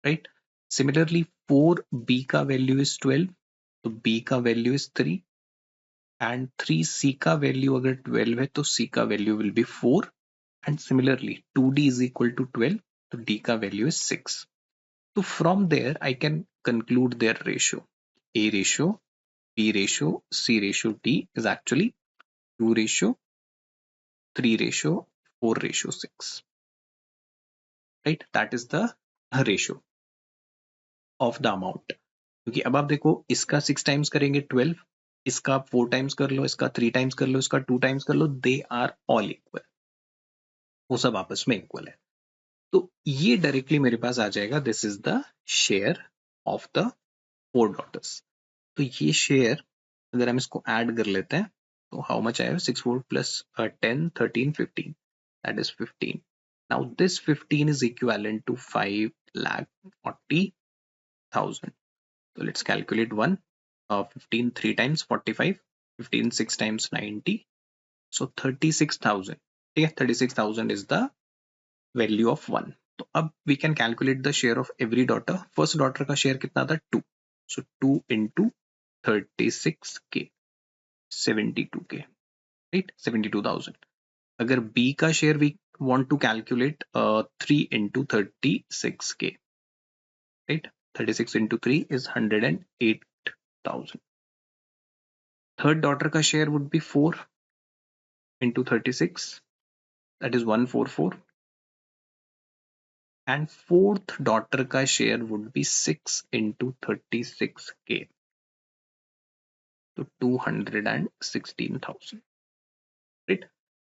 right. Similarly 4b का वैल्यू इज 12, तो b का वैल्यू इज 3, एंड 3c का वैल्यू अगर 12 है तो c का value will be 4, and similarly 2d is equal to 12, तो d का वैल्यू is 6. तो from there I can conclude their ratio. A ratio, B ratio, C ratio, D is actually 2 ratio, 3 ratio, 4 ratio 6. Right? That is the ratio of the amount. क्योंकि अब आप देखो, इसका 6 times करेंगे 12, इसका आप 4 टाइम्स कर लो, इसका 3 टाइम्स कर लो, इसका 2 टाइम्स कर लो, दे आर ऑल इक्वल, वो सब आपस में इक्वल है. तो ये डायरेक्टली मेरे पास आ जाएगा, this is the share of the 4 daughters. तो ये शेयर अगर हम इसको ऐड कर लेते हैं तो हाउ मच आएगा, 6, 4 plus 10, 13, 15, that is 15. Now this 15 is equivalent to 5,40,000. So let's calculate one. 15 3 times 45, 15 6 times 90, so 36,000. ठीक है, 36,000 is the value of one. तो अब we can calculate the share of every daughter. First daughter का share कितना था, 2, so 2 into 36k, 72k, right, 72,000. अगर B का share we want to calculate 3 into 36k, right, 36 into 3 is 108,000. Third daughter का share would be 4 into 36, that is 144, and fourth daughter का share would be 6 into 36k, so 216,000, right.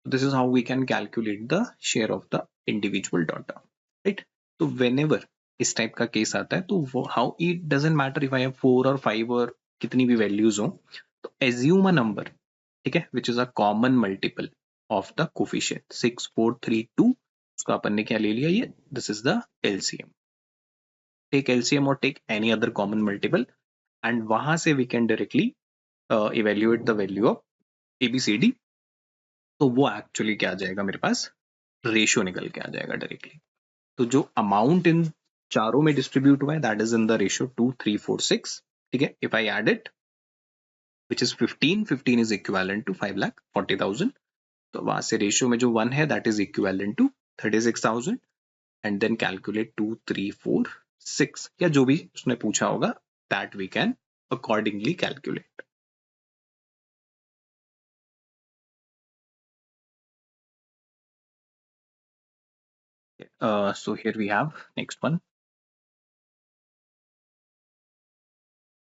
So this is how we can calculate the share of the individual daughter, right. So whenever इस type का case आता है तो वो how it doesn't matter if I have 4 और 5 और कितनी भी वैल्यूज हो, तो एज्यूम अ नंबर, ठीक है, विच is a common multiple of the coefficient 6, 4, 3, 2. उसको अपन ने क्या ले लिया, ये this is the LCM. Take LCM और take any other common multiple, and वहां से we can directly evaluate the value of ABCD. तो वो एक्चुअली क्या आ जाएगा, मेरे पास रेशियो निकल के आ जाएगा डायरेक्टली. तो जो अमाउंट इन चारों में डिस्ट्रीब्यूट हुआ है that is in the ratio 2, 3, 4, 6. ठीक है, if I add it which is 15 is equivalent to 5,40,000. तो वहां से रेशियो में जो 1 है that is equivalent to 36,000 and then calculate 2 3 4 6 या जो भी उसने पूछा होगा that we can accordingly calculate. So here we have next one.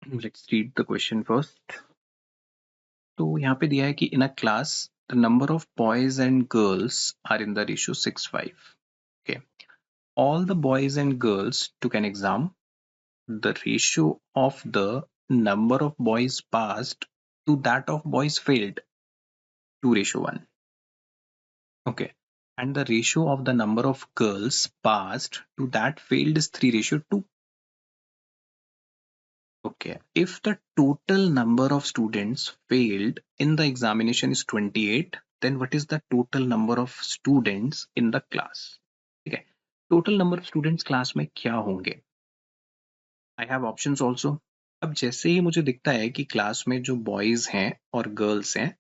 Let's read the question first. तो यहाँ पे दिया है कि in a class the number of boys and girls are in the ratio 6:5. Okay. All the boys and girls took an exam. The ratio of the number of boys passed to that of boys failed 2:1. Okay. And the ratio of the number of girls passed to that failed is 3:2. Okay. If the total number of students failed in the examination is 28, then what is the total number of students in the class? ठीक है. Total number of students class में क्या होंगे? I have options also. अब जैसे ही मुझे दिखता है कि क्लास में जो बॉयज हैं और गर्ल्स हैं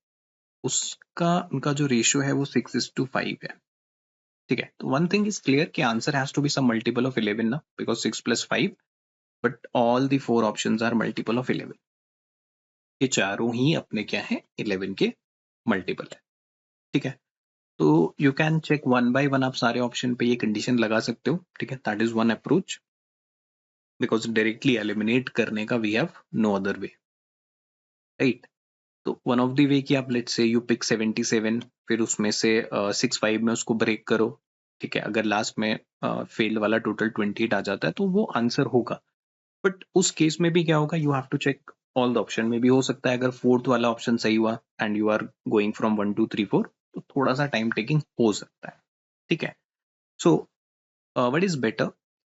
उसका उनका जो रेशियो है वो 6:5 है. ठीक है. तो वन थिंग इज क्लियर कि answer has to be some multiple of 11 ना, because 6+5, but all the 4 options are multiple of 11. ये चारों ही अपने क्या है 11 के मल्टीपल है. ठीक है. तो you can check one by one, आप सारे ऑप्शन पे ये कंडीशन लगा सकते हो. ठीक है. That is one approach, because directly eliminate करने का we have no other way, right. तो वन ऑफ द वे कि आप लेट्स से यू पिक 77, फिर उसमें से 6:5 में उसको ब्रेक करो. ठीक है. अगर लास्ट में फेल्ड वाला टोटल 28 आ जाता है तो वो आंसर होगा. बट उस केस में भी क्या होगा, you have to check all the option. में भी हो सकता है अगर फोर्थ वाला ऑप्शन सही हुआ and you are going from 1 2 3 4 तो थोड़ा सा टाइम टेकिंग हो सकता है. ठीक है. सो व्हाट इज बेटर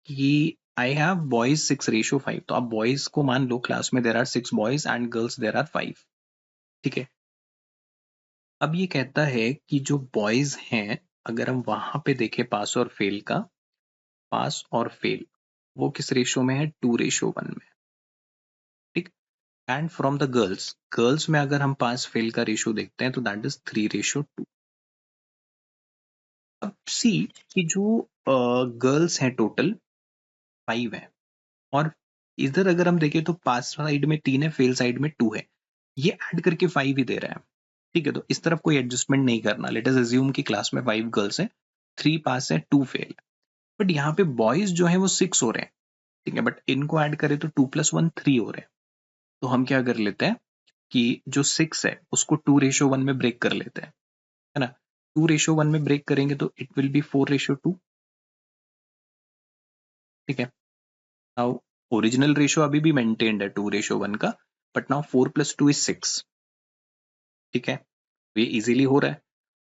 कि आई हैव बॉयज 6:5. तो आप बॉयज को मान लो क्लास में there are 6 boys and girls there are 5. ठीक है. अब ये कहता है कि जो बॉयज हैं अगर हम वहां पे देखें पास और फेल का, पास और फेल वो किस रेशो में है, 2:1 में. ठीक. And from the girls, girls में अगर हम पास फेल का रेशो देखते हैं तो दैट इज 3:2. अब सी कि जो गर्ल्स हैं टोटल 5 है और इधर अगर हम देखें तो पास साइड में 3 है, फेल साइड में 2 है, ये ऐड करके 5 ही दे रहा है. ठीक है. तो इस तरफ कोई एडजस्टमेंट नहीं करना. लेट अस अज्यूम कि क्लास में 5 गर्ल्स हैं, 3 पास है, 2 फेल. बट यहाँ पे बॉयज जो है वो 6 हो रहे हैं. ठीक है. बट इनको ऐड करें तो 2+1 3 हो रहे हैं. तो हम क्या कर लेते हैं कि जो 6 है उसको 2:1 में ब्रेक कर लेते हैं, है ना. 2:1 में ब्रेक करेंगे तो इट विल बी 4:2. ठीक है. नाउ ओरिजिनल रेशियो अभी भी मेंटेन्ड है 2:1 का, बट नाउ 4+2 is 6. ठीक है. तो ये इजीली हो रहा है.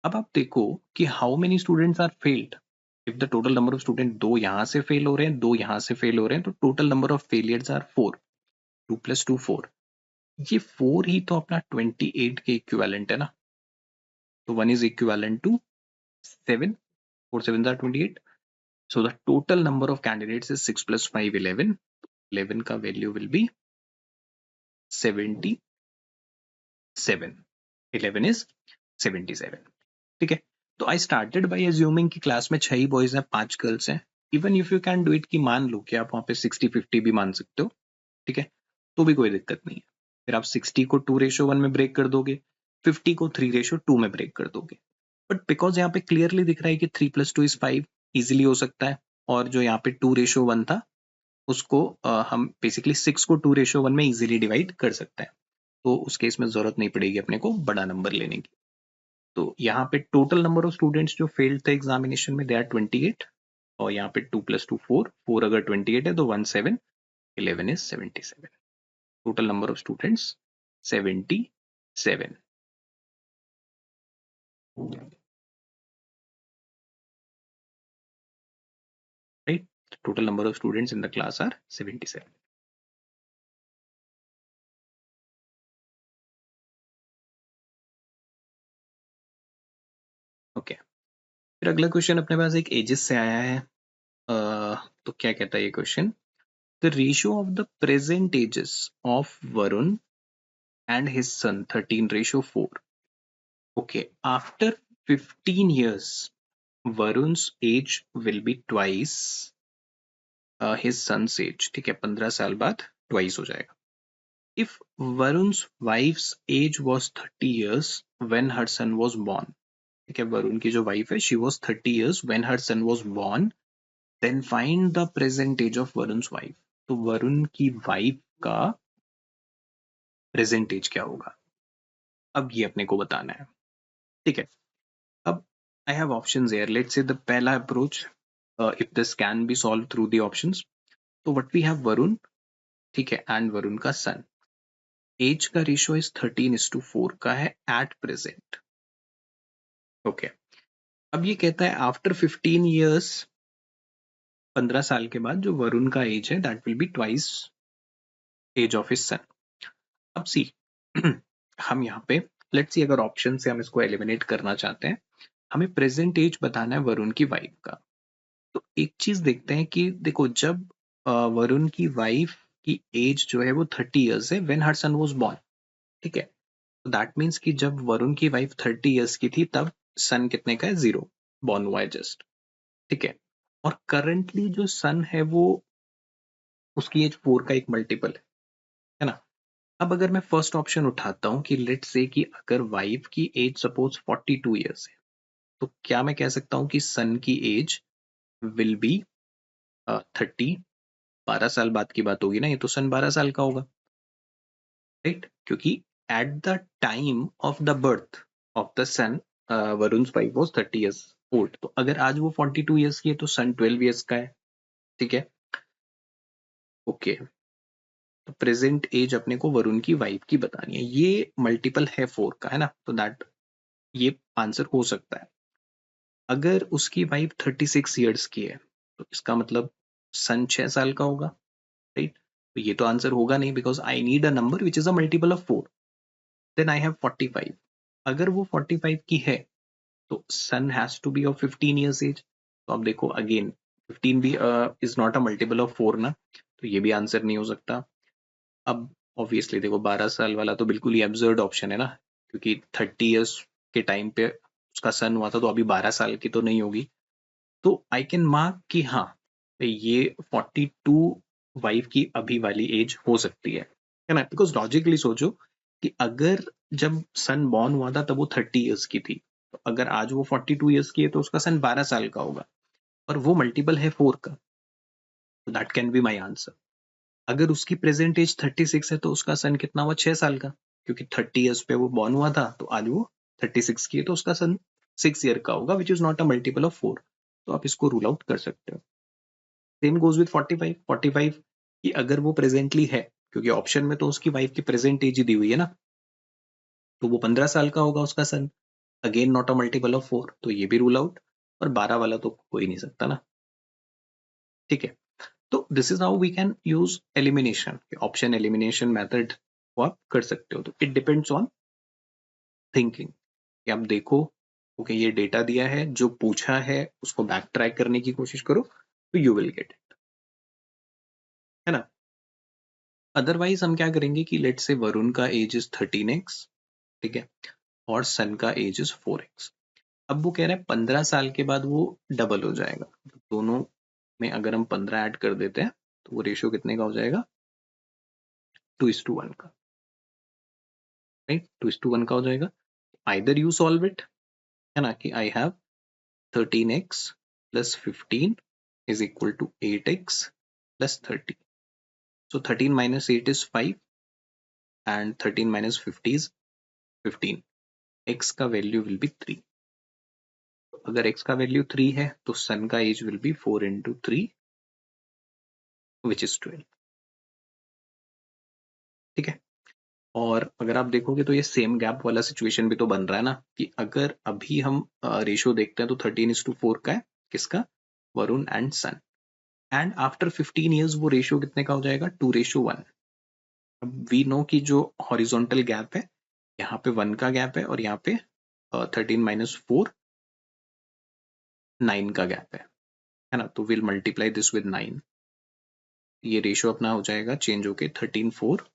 अब आप देखो कि how many students are failed. If the total number of student, 2 यहां से फेल हो रहे हैं, 2 यहां से फेल हो रहे हैं, तो total number of failures are 4. 2+2 4. ये 4 ही तो अपना 28 के इक्विवेलेंट है ना. तो 1 is equivalent to 7. 4 7s are 28. So the total number of candidates is 6 plus 5 11. 11 का value will be 77. 11 is 77. ठीक है. तो I started by assuming कि क्लास में 6 ही बॉयज हैं, 5 गर्ल्स हैं. Even if you can do it कि मान लो कि आप वहां पे 60-50 भी मान सकते हो. ठीक है. तो भी कोई दिक्कत नहीं है. फिर आप 60 को 2:1 में ब्रेक कर दोगे, 50 को 3:2 में ब्रेक कर दोगे. बट बिकॉज यहाँ पे क्लियरली दिख रहा है कि 3+2 is 5, इजिली हो सकता है. और जो यहाँ पे 2:1 था उसको हम बेसिकली 6 को 2:1 में इजिली डिवाइड कर सकते हैं. तो उस केस में जरूरत नहीं पड़ेगी अपने को बड़ा नंबर लेने की. तो यहाँ पे टोटल नंबर ऑफ स्टूडेंट्स जो फेल्ड थे एग्जामिनेशन में दे आर 28. और यहाँ पे 2+2 4. 4 अगर 28 है तो 1 7. 11 is 77. Total number of students 77. Right? Total number of students in the class are 77. Okay. फिर अगला क्वेश्चन अपने पास एक एजिस से आया है. तो क्या कहता है ये question, the ratio of the present ages of Varun and his son 13:4. Okay. After 15 years, Varun's age will be twice his son's age. ठीक है, 15 साल बाद twice हो जाएगा. If Varun's wife's age was 30 years when her son was born, ठीक है, वरुण की जो वाइफ है, she was 30 years when her son was born, then find the present age of Varun's wife. तो वरुण की वाइफ का प्रेजेंट एज क्या होगा, अब ये अपने को बताना है. ठीक है, अब I have options here. Let's say the पहला approach, if this can be solved through the options. तो what we have वरुण, ठीक है, and वरुण का सन. एज का रेशियो इज 13:4 का है एट प्रेजेंट. ओके, अब ये कहता है आफ्टर 15 ईयर्स, 15 साल के बाद जो वरुण का एज है that will be twice age of his son. अब सी हम यहाँ पे लेट्स सी, अगर ऑप्शन से हम इसको एलिमिनेट करना चाहते हैं, हमें प्रेजेंट एज बताना है वरुण की वाइफ का. तो एक चीज देखते हैं कि देखो, जब वरुण की वाइफ की एज जो है वो 30 ईयर्स है when her son was born. ठीक है, तो दैट मीन्स कि जब वरुण की वाइफ 30 ईयर्स की थी तब सन कितने का है, 0, बॉर्न हुआ है जस्ट. ठीक है, और करंटली जो सन है वो उसकी एज 4 का एक मल्टीपल है ना. अब अगर मैं फर्स्ट ऑप्शन उठाता हूं कि लेट्स से कि अगर वाइफ की एज सपोज 42 ईयर्स है, तो क्या मैं कह सकता हूं कि सन की एज विल बी 30. 12 साल बाद की बात होगी ना, ये तो सन 12 साल का होगा, राइट, क्योंकि at the time of the birth of the son Varun's wife was 30 years old. तो अगर आज वो 42 years की है तो सन 12 years का है. ठीक है, ओके, तो प्रेजेंट एज अपने को वरुण की वाइफ की बतानी है. ये मल्टीपल है 4 का, है ना, तो दैट ये आंसर हो सकता है. अगर उसकी वाइफ 36 years की है तो इसका मतलब सन 6 साल का होगा, राइट. तो ये तो आंसर होगा नहीं, because I need a number which is a multiple of 4. Then I have 45. अगर वो 45 की है तो son has to be of 15 years age. तो अब देखो अगेन 15 भी is not a multiple of 4 ना, तो ये भी आंसर नहीं हो सकता. अब ऑब्वियसली देखो 12 साल वाला तो बिल्कुल ही एब्सर्ड ऑप्शन है ना, क्योंकि 30 years के टाइम पे उसका सन हुआ था, तो अभी 12 साल की तो नहीं होगी. तो आई कैन मार्क कि हाँ, ये 42 वाइफ की अभी वाली एज हो सकती है ना, बिकॉज लॉजिकली सोचो कि अगर जब सन बॉर्न हुआ था तब वो 30 years की थी, तो अगर आज वो 42 years की है तो उसका सन 12 साल का होगा, और वो मल्टीपल है 4 का, तो that can be my answer. अगर उसकी प्रेजेंट एज 36 है तो उसका सन कितना हुआ, 6 साल का, क्योंकि 30 years पे वो बॉर्न हुआ था, तो आज वो 36 की है तो उसका सन 6 year का होगा, which is not a multiple of 4. तो आप इसको रूल आउट कर सकते हो. सेम गोज विद 45 कि अगर वो प्रेजेंटली है, क्योंकि ऑप्शन में तो उसकी वाइफ की प्रेजेंट एज ही दी हुई है ना, तो वो 15 साल का होगा उसका son, again not a multiple of 4, तो ये भी रूल आउट. और 12 वाला तो हो ही नहीं सकता ना. ठीक है, तो this is how we can use elimination, option elimination method को आप कर सकते हो. तो इट डिपेंड्स ऑन थिंकिंग कि आप देखो, ओके ये डेटा दिया है, जो पूछा है उसको बैक ट्रैक करने की कोशिश करो, तो यू विल गेट इट, है ना. अदरवाइज हम क्या करेंगे कि लेट्स से वरुण का एज इज 13x, ठीक है, और सन का एज इज 4x. अब वो कह रहा है 15 साल के बाद वो डबल हो जाएगा. दोनों में अगर हम 15 ऐड कर देते हैं तो वो रेशियो कितने का हो जाएगा, 2:1 का, राइट, 2:1 का हो जाएगा. आइदर यू सॉल्व इट, है ना, कि I have 13x plus 15 is equal to 8x plus 30. So 13 minus 8 is 5 and 13 minus 50 is 15. x का वैल्यू will be 3. अगर x का वैल्यू 3 है तो सन का as will be 4 into 3 which is 12. ठीक है, और अगर आप देखोगे तो ये सेम गैप वाला सिचुएशन भी तो बन रहा है ना, कि अगर अभी हम रेशियो देखते हैं तो 13:4 का है, किसका, Varun and son. And after 15 years वो रेशियो कितने का हो जाएगा, 2:1. अब वी नो कि जो हॉरिजॉन्टल गैप है, यहाँ पे 1 का गैप है, और यहाँ पे 13 - 4 9 का गैप है ना, तो विल मल्टीप्लाई दिस विद 9. ये रेशियो अपना हो जाएगा चेंज होके 13 4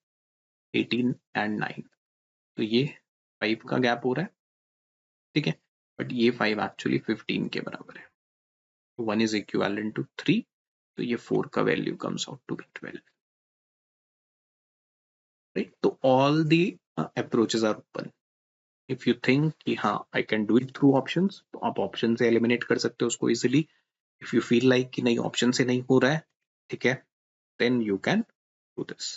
18 एंड 9. तो ये 5 का गैप हो रहा है. ठीक है, बट ये 5 एक्चुअली 15 के बराबर है. 1 is equivalent to 3, तो ये 4 का value comes out to be 12. Right? तो all the approaches are open. If you think कि हाँ I can do it through options, तो आप ऑप्शन से एलिमिनेट कर सकते हो उसको easily. If you feel like कि नहीं ऑप्शन से नहीं हो रहा है, ठीक है, then you can do this.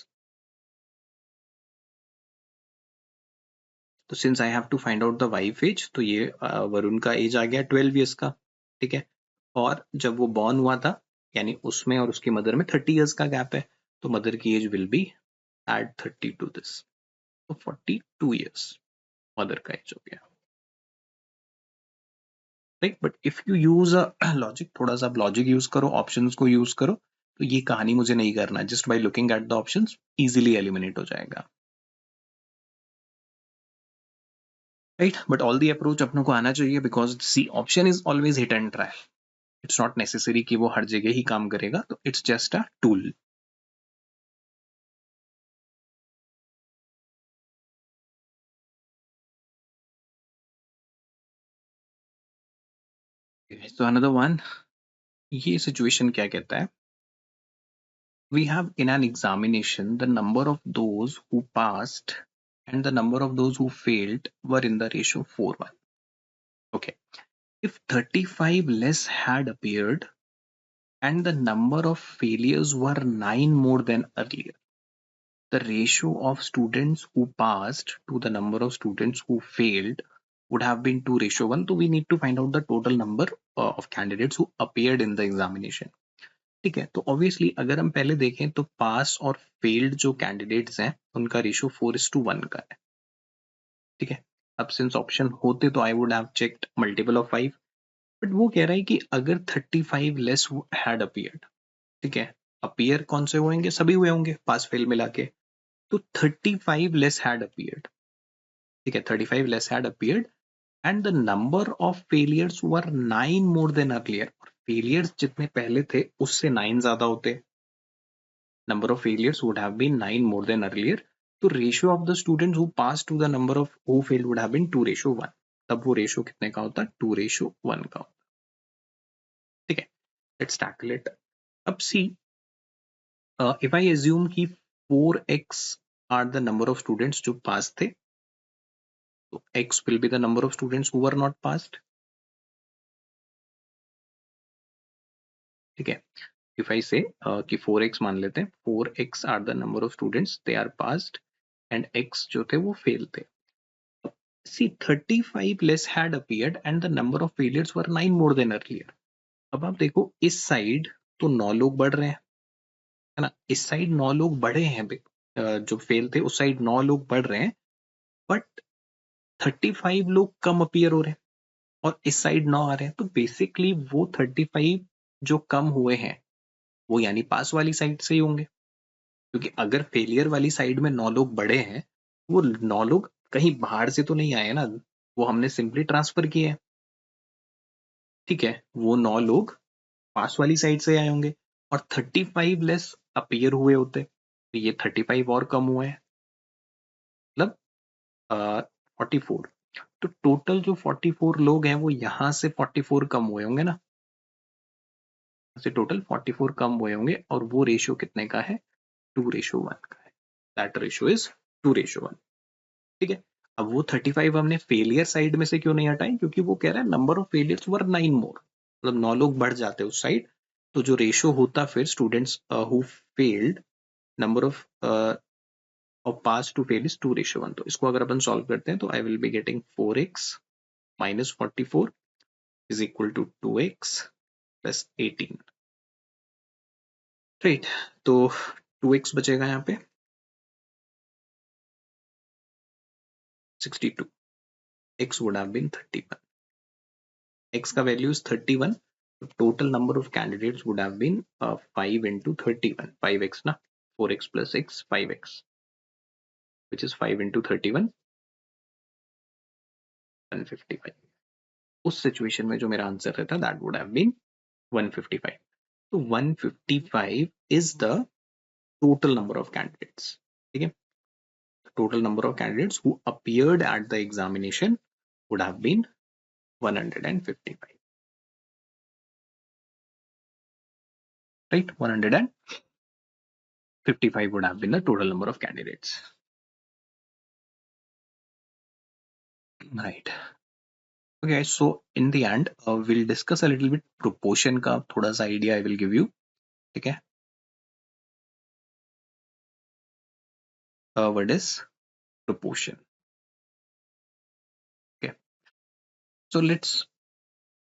तो since I have to find out the wife age, तो ये वरुण का एज आ गया 12 ईयर्स का, ठीक है, और जब वो बॉर्न हुआ था यानी उसमें और उसकी मदर में 30 ईयर्स का गैप है, तो मदर की age will be add 30 to this, तो 42 ईयर्स मदर का एज हो गया. Right, but if you use a logic, थोड़ा सा लॉजिक यूज करो, ऑप्शंस को यूज करो, तो ये कहानी मुझे नहीं करना, just by looking at the options easily eliminate हो जाएगा. Right, but all the approach अपनों को आना चाहिए, because see option is always hit and try. It's not necessary कि वो हर जगह ही काम करेगा, तो it's just a tool. So another one, ये सिचुएशन क्या कहता है, we have in an examination the number of those who passed and the number of those who failed were in the ratio 4:1. Okay, if 35 less had appeared and the number of failures were 9 more than earlier, the ratio of students who passed to the number of students who failed would have been 2:1. So we need to find out the total number of candidates who appeared in the examination. ठीक है, तो obviously अगर हम पहले देखें तो पास और failed जो कैंडिडेट्स हैं उनका रेशियो 4:1 का है. ठीक है, अब सिंस ऑप्शन होते तो I would have checked multiple of 5, but वो कह रहा है कि अगर 35 लेस हैड अपीयर्ड, ठीक है, अपीयर कौन से होंगे, सभी हुए होंगे पास फेल मिला के, तो 35 लेस हैड अपीयर्ड. ठीक है, 35 less had appeared and the number of failures were 9 more than earlier. Failures जितने पहले थे उससे 9 ज्यादा होते, number of failures would have been 9 more than earlier. तो ratio of the students who passed to the number of who failed would have been 2:1. तब वो ratio कितने का होता, 2:1 का होता. ठीक है, let's tackle it. अब see, if I assume कि 4x are the number of students जो pass थे, तो x will be the number of students who were not passed. ठीक है, if I say कि 4x मान लेते हैं, 4x are the number of students they are passed and x जो थे वो fail थे. See, 35 less had appeared and the number of failures were 9 more than earlier. अब आप देखो इस साइड तो 9 लोग बढ़ रहे हैं, है ना, इस साइड 9 लोग बढ़े हैं, जो फेल थे उस साइड 9 लोग बढ़ रहे हैं, बट 35 लोग कम अपीयर हो रहे हैं और इस साइड 9 आ रहे हैं, तो बेसिकली वो 35 जो कम हुए हैं वो यानी पास वाली साइड से ही होंगे, क्योंकि अगर फेलियर वाली साइड में 9 लोग बढ़े हैं, वो 9 लोग कहीं बाहर से तो नहीं आए ना, वो हमने सिंपली ट्रांसफर किए हैं. ठीक है, वो 9 लोग पास वाली साइड से आए होंगे और 35 लेस अपीयर हुए होते, तो ये 35 और कम हुए हैं, मतलब 44. तो टोटल जो 44 लोग हैं वो यहां से 44 कम हुए होंगे ना, से टोटल 44 कम हुए होंगे और वो रेशियो कितने का है, 2:1 का है. That ratio is 2:1. ठीक है, अब वो 35 हमने फेलियर साइड में से क्यों नहीं हटाए, क्योंकि वो कह रहा है नंबर ऑफ फेलियर्स वर 9 मोर, मतलब 9 लोग बढ़ जाते उस साइड, तो जो रेशियो होता फिर students who failed number of pass to fail is 2:1. तो इसको अगर अपन सॉल्व करते हैं तो I will be getting 4x minus 44 is equal to 2x plus 18. राइट, तो 2x बचेगा यहाँ पे 62, x would have been 31. x का value is 31, total number of candidates would have been 5 into 31, 5x ना, 4x plus x 5x, which is 5 into 31, 155. उस situation में जो मेरा आंसर रहता दैट वुड हैव बीन 155. तो 155 is the total number of candidates. ठीक है, total number of candidates who appeared at the examination would have been 155. Right? 155 would have been the total number of candidates. Right. Okay, so in the end, we'll discuss a little bit proportion का थोड़ा सा idea I will give you. ठीक है? What is proportion? Okay. So let's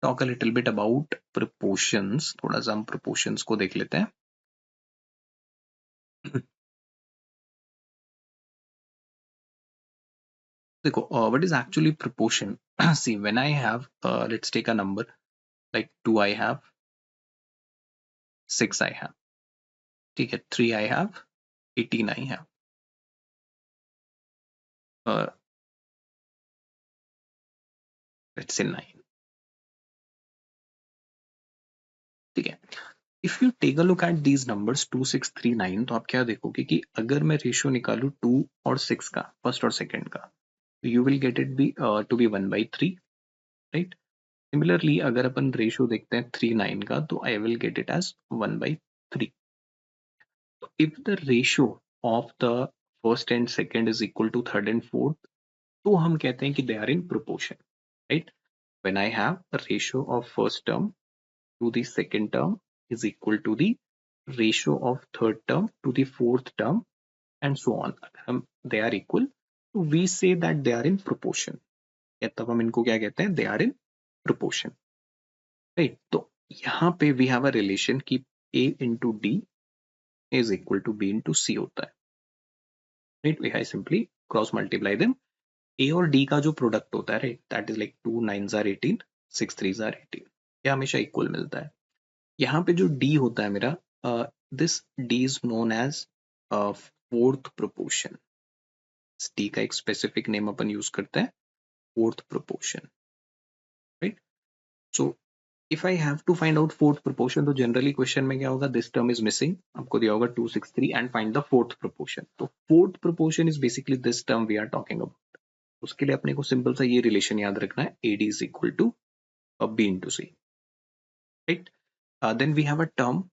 talk a little bit about proportions. थोड़ा सा हम proportions को देख लेते हैं. देखो, what is actually proportion? See, when I have, let's take a number like 2 I have, 6 I have, ठीक है, 3 I have, 18 I have, let's say 9. ठीक है. If you take a look at these numbers 2, 6, 3, 9, तो आप क्या देखोगे कि अगर मैं रेशियो निकालूं 2 और 6 का, फर्स्ट और सेकंड का, you will get it be to be 1/3, right? Similarly, अगर अपन रेशियो देखते हैं 3, 9 का, तो I will get it as 1/3. So if the ratio of the first and second is equal to third and fourth, तो हम कहते हैं कि they are in proportion, right? When I have a ratio of first term to the second term is equal to the ratio of third term to the fourth term and so on. They are equal, we say that they are in proportion. तब हम इनको क्या कहते हैं? They are in proportion, right? तो यहाँ पे we have a relation कि A into D is equal to B into C होता है, right? We simply cross multiply them. A और D का जो प्रोडक्ट होता है, right? That is like 2 9s are 18, 6 3s are 18. ये हमेशा इक्वल मिलता है. यहाँ पे जो D होता है मेरा, this D is known as fourth proportion. D का एक स्पेसिफिक नेम अपन यूज करते हैं, fourth proportion, right? So if I have to find out fourth proportion, तो generally question में क्या होगा? This term is missing. आपको दिया होगा 263 and find the fourth proportion. तो fourth proportion is basically this term we are talking about. उसके लिए अपने को सिंपल सा ये रिलेशन याद रखना है, AD is equal to B into C, right? Then we have a term,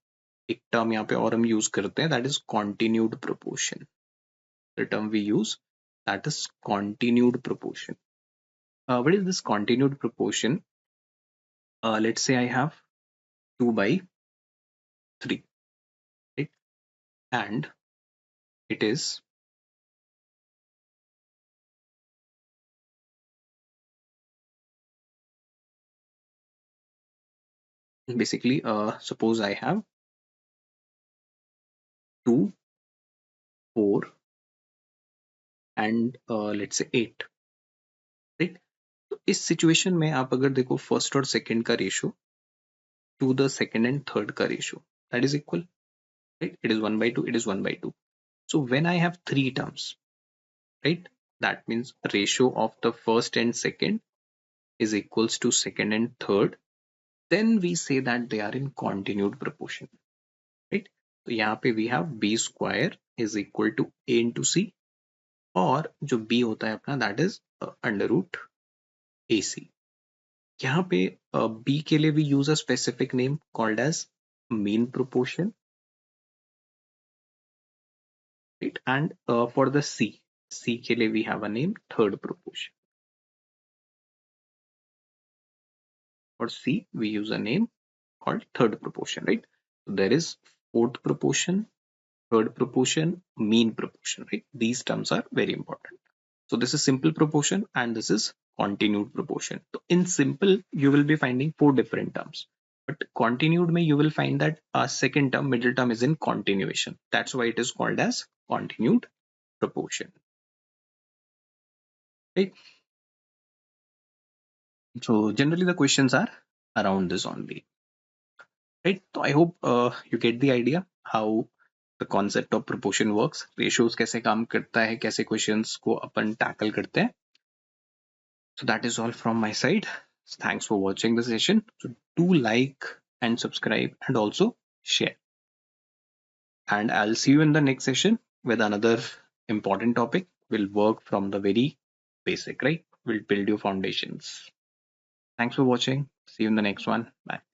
एक term यहाँ पे और हम यूज करते हैं, that is continued proportion. The term we use, that is continued proportion. What is this continued proportion? Let's say I have 2/3, right? And it is basically, suppose I have 2, 4 and let's say 8, right? तो इस situation में आप अगर देखो first और second का ratio to the second and third का ratio, that is equal, right? It is 1/2, it is 1/2. So when I have 3 terms, right, that means ratio of the first and second is equals to second and third, then we say that they are in continued proportion, right? तो यहाँ पे we have b square is equal to a into c, और जो b होता है अपना that is under root ac. यहाँ पे b के लिए we use a specific name called as mean proportion, right? And for the c के लिए we have a name third proportion. For c we use a name called third proportion, right? So there is fourth proportion, third proportion, mean proportion, right? These terms are very important. So this is simple proportion and this is continued proportion. So in simple, you will be finding 4 different terms. But continued may you will find that a second term, middle term is in continuation. That's why it is called as continued proportion. Right? So generally the questions are around this only. Right? So I hope you get the idea how the concept of proportion works. Ratios कैसे काम करता है, कैसे questions को अपन tackle करते हैं. So that is all from my side. Thanks for watching the session. So do like and subscribe and also share. And I'll see you in the next session with another important topic. We'll work from the very basic, right? We'll build your foundations. Thanks for watching. See you in the next one. Bye.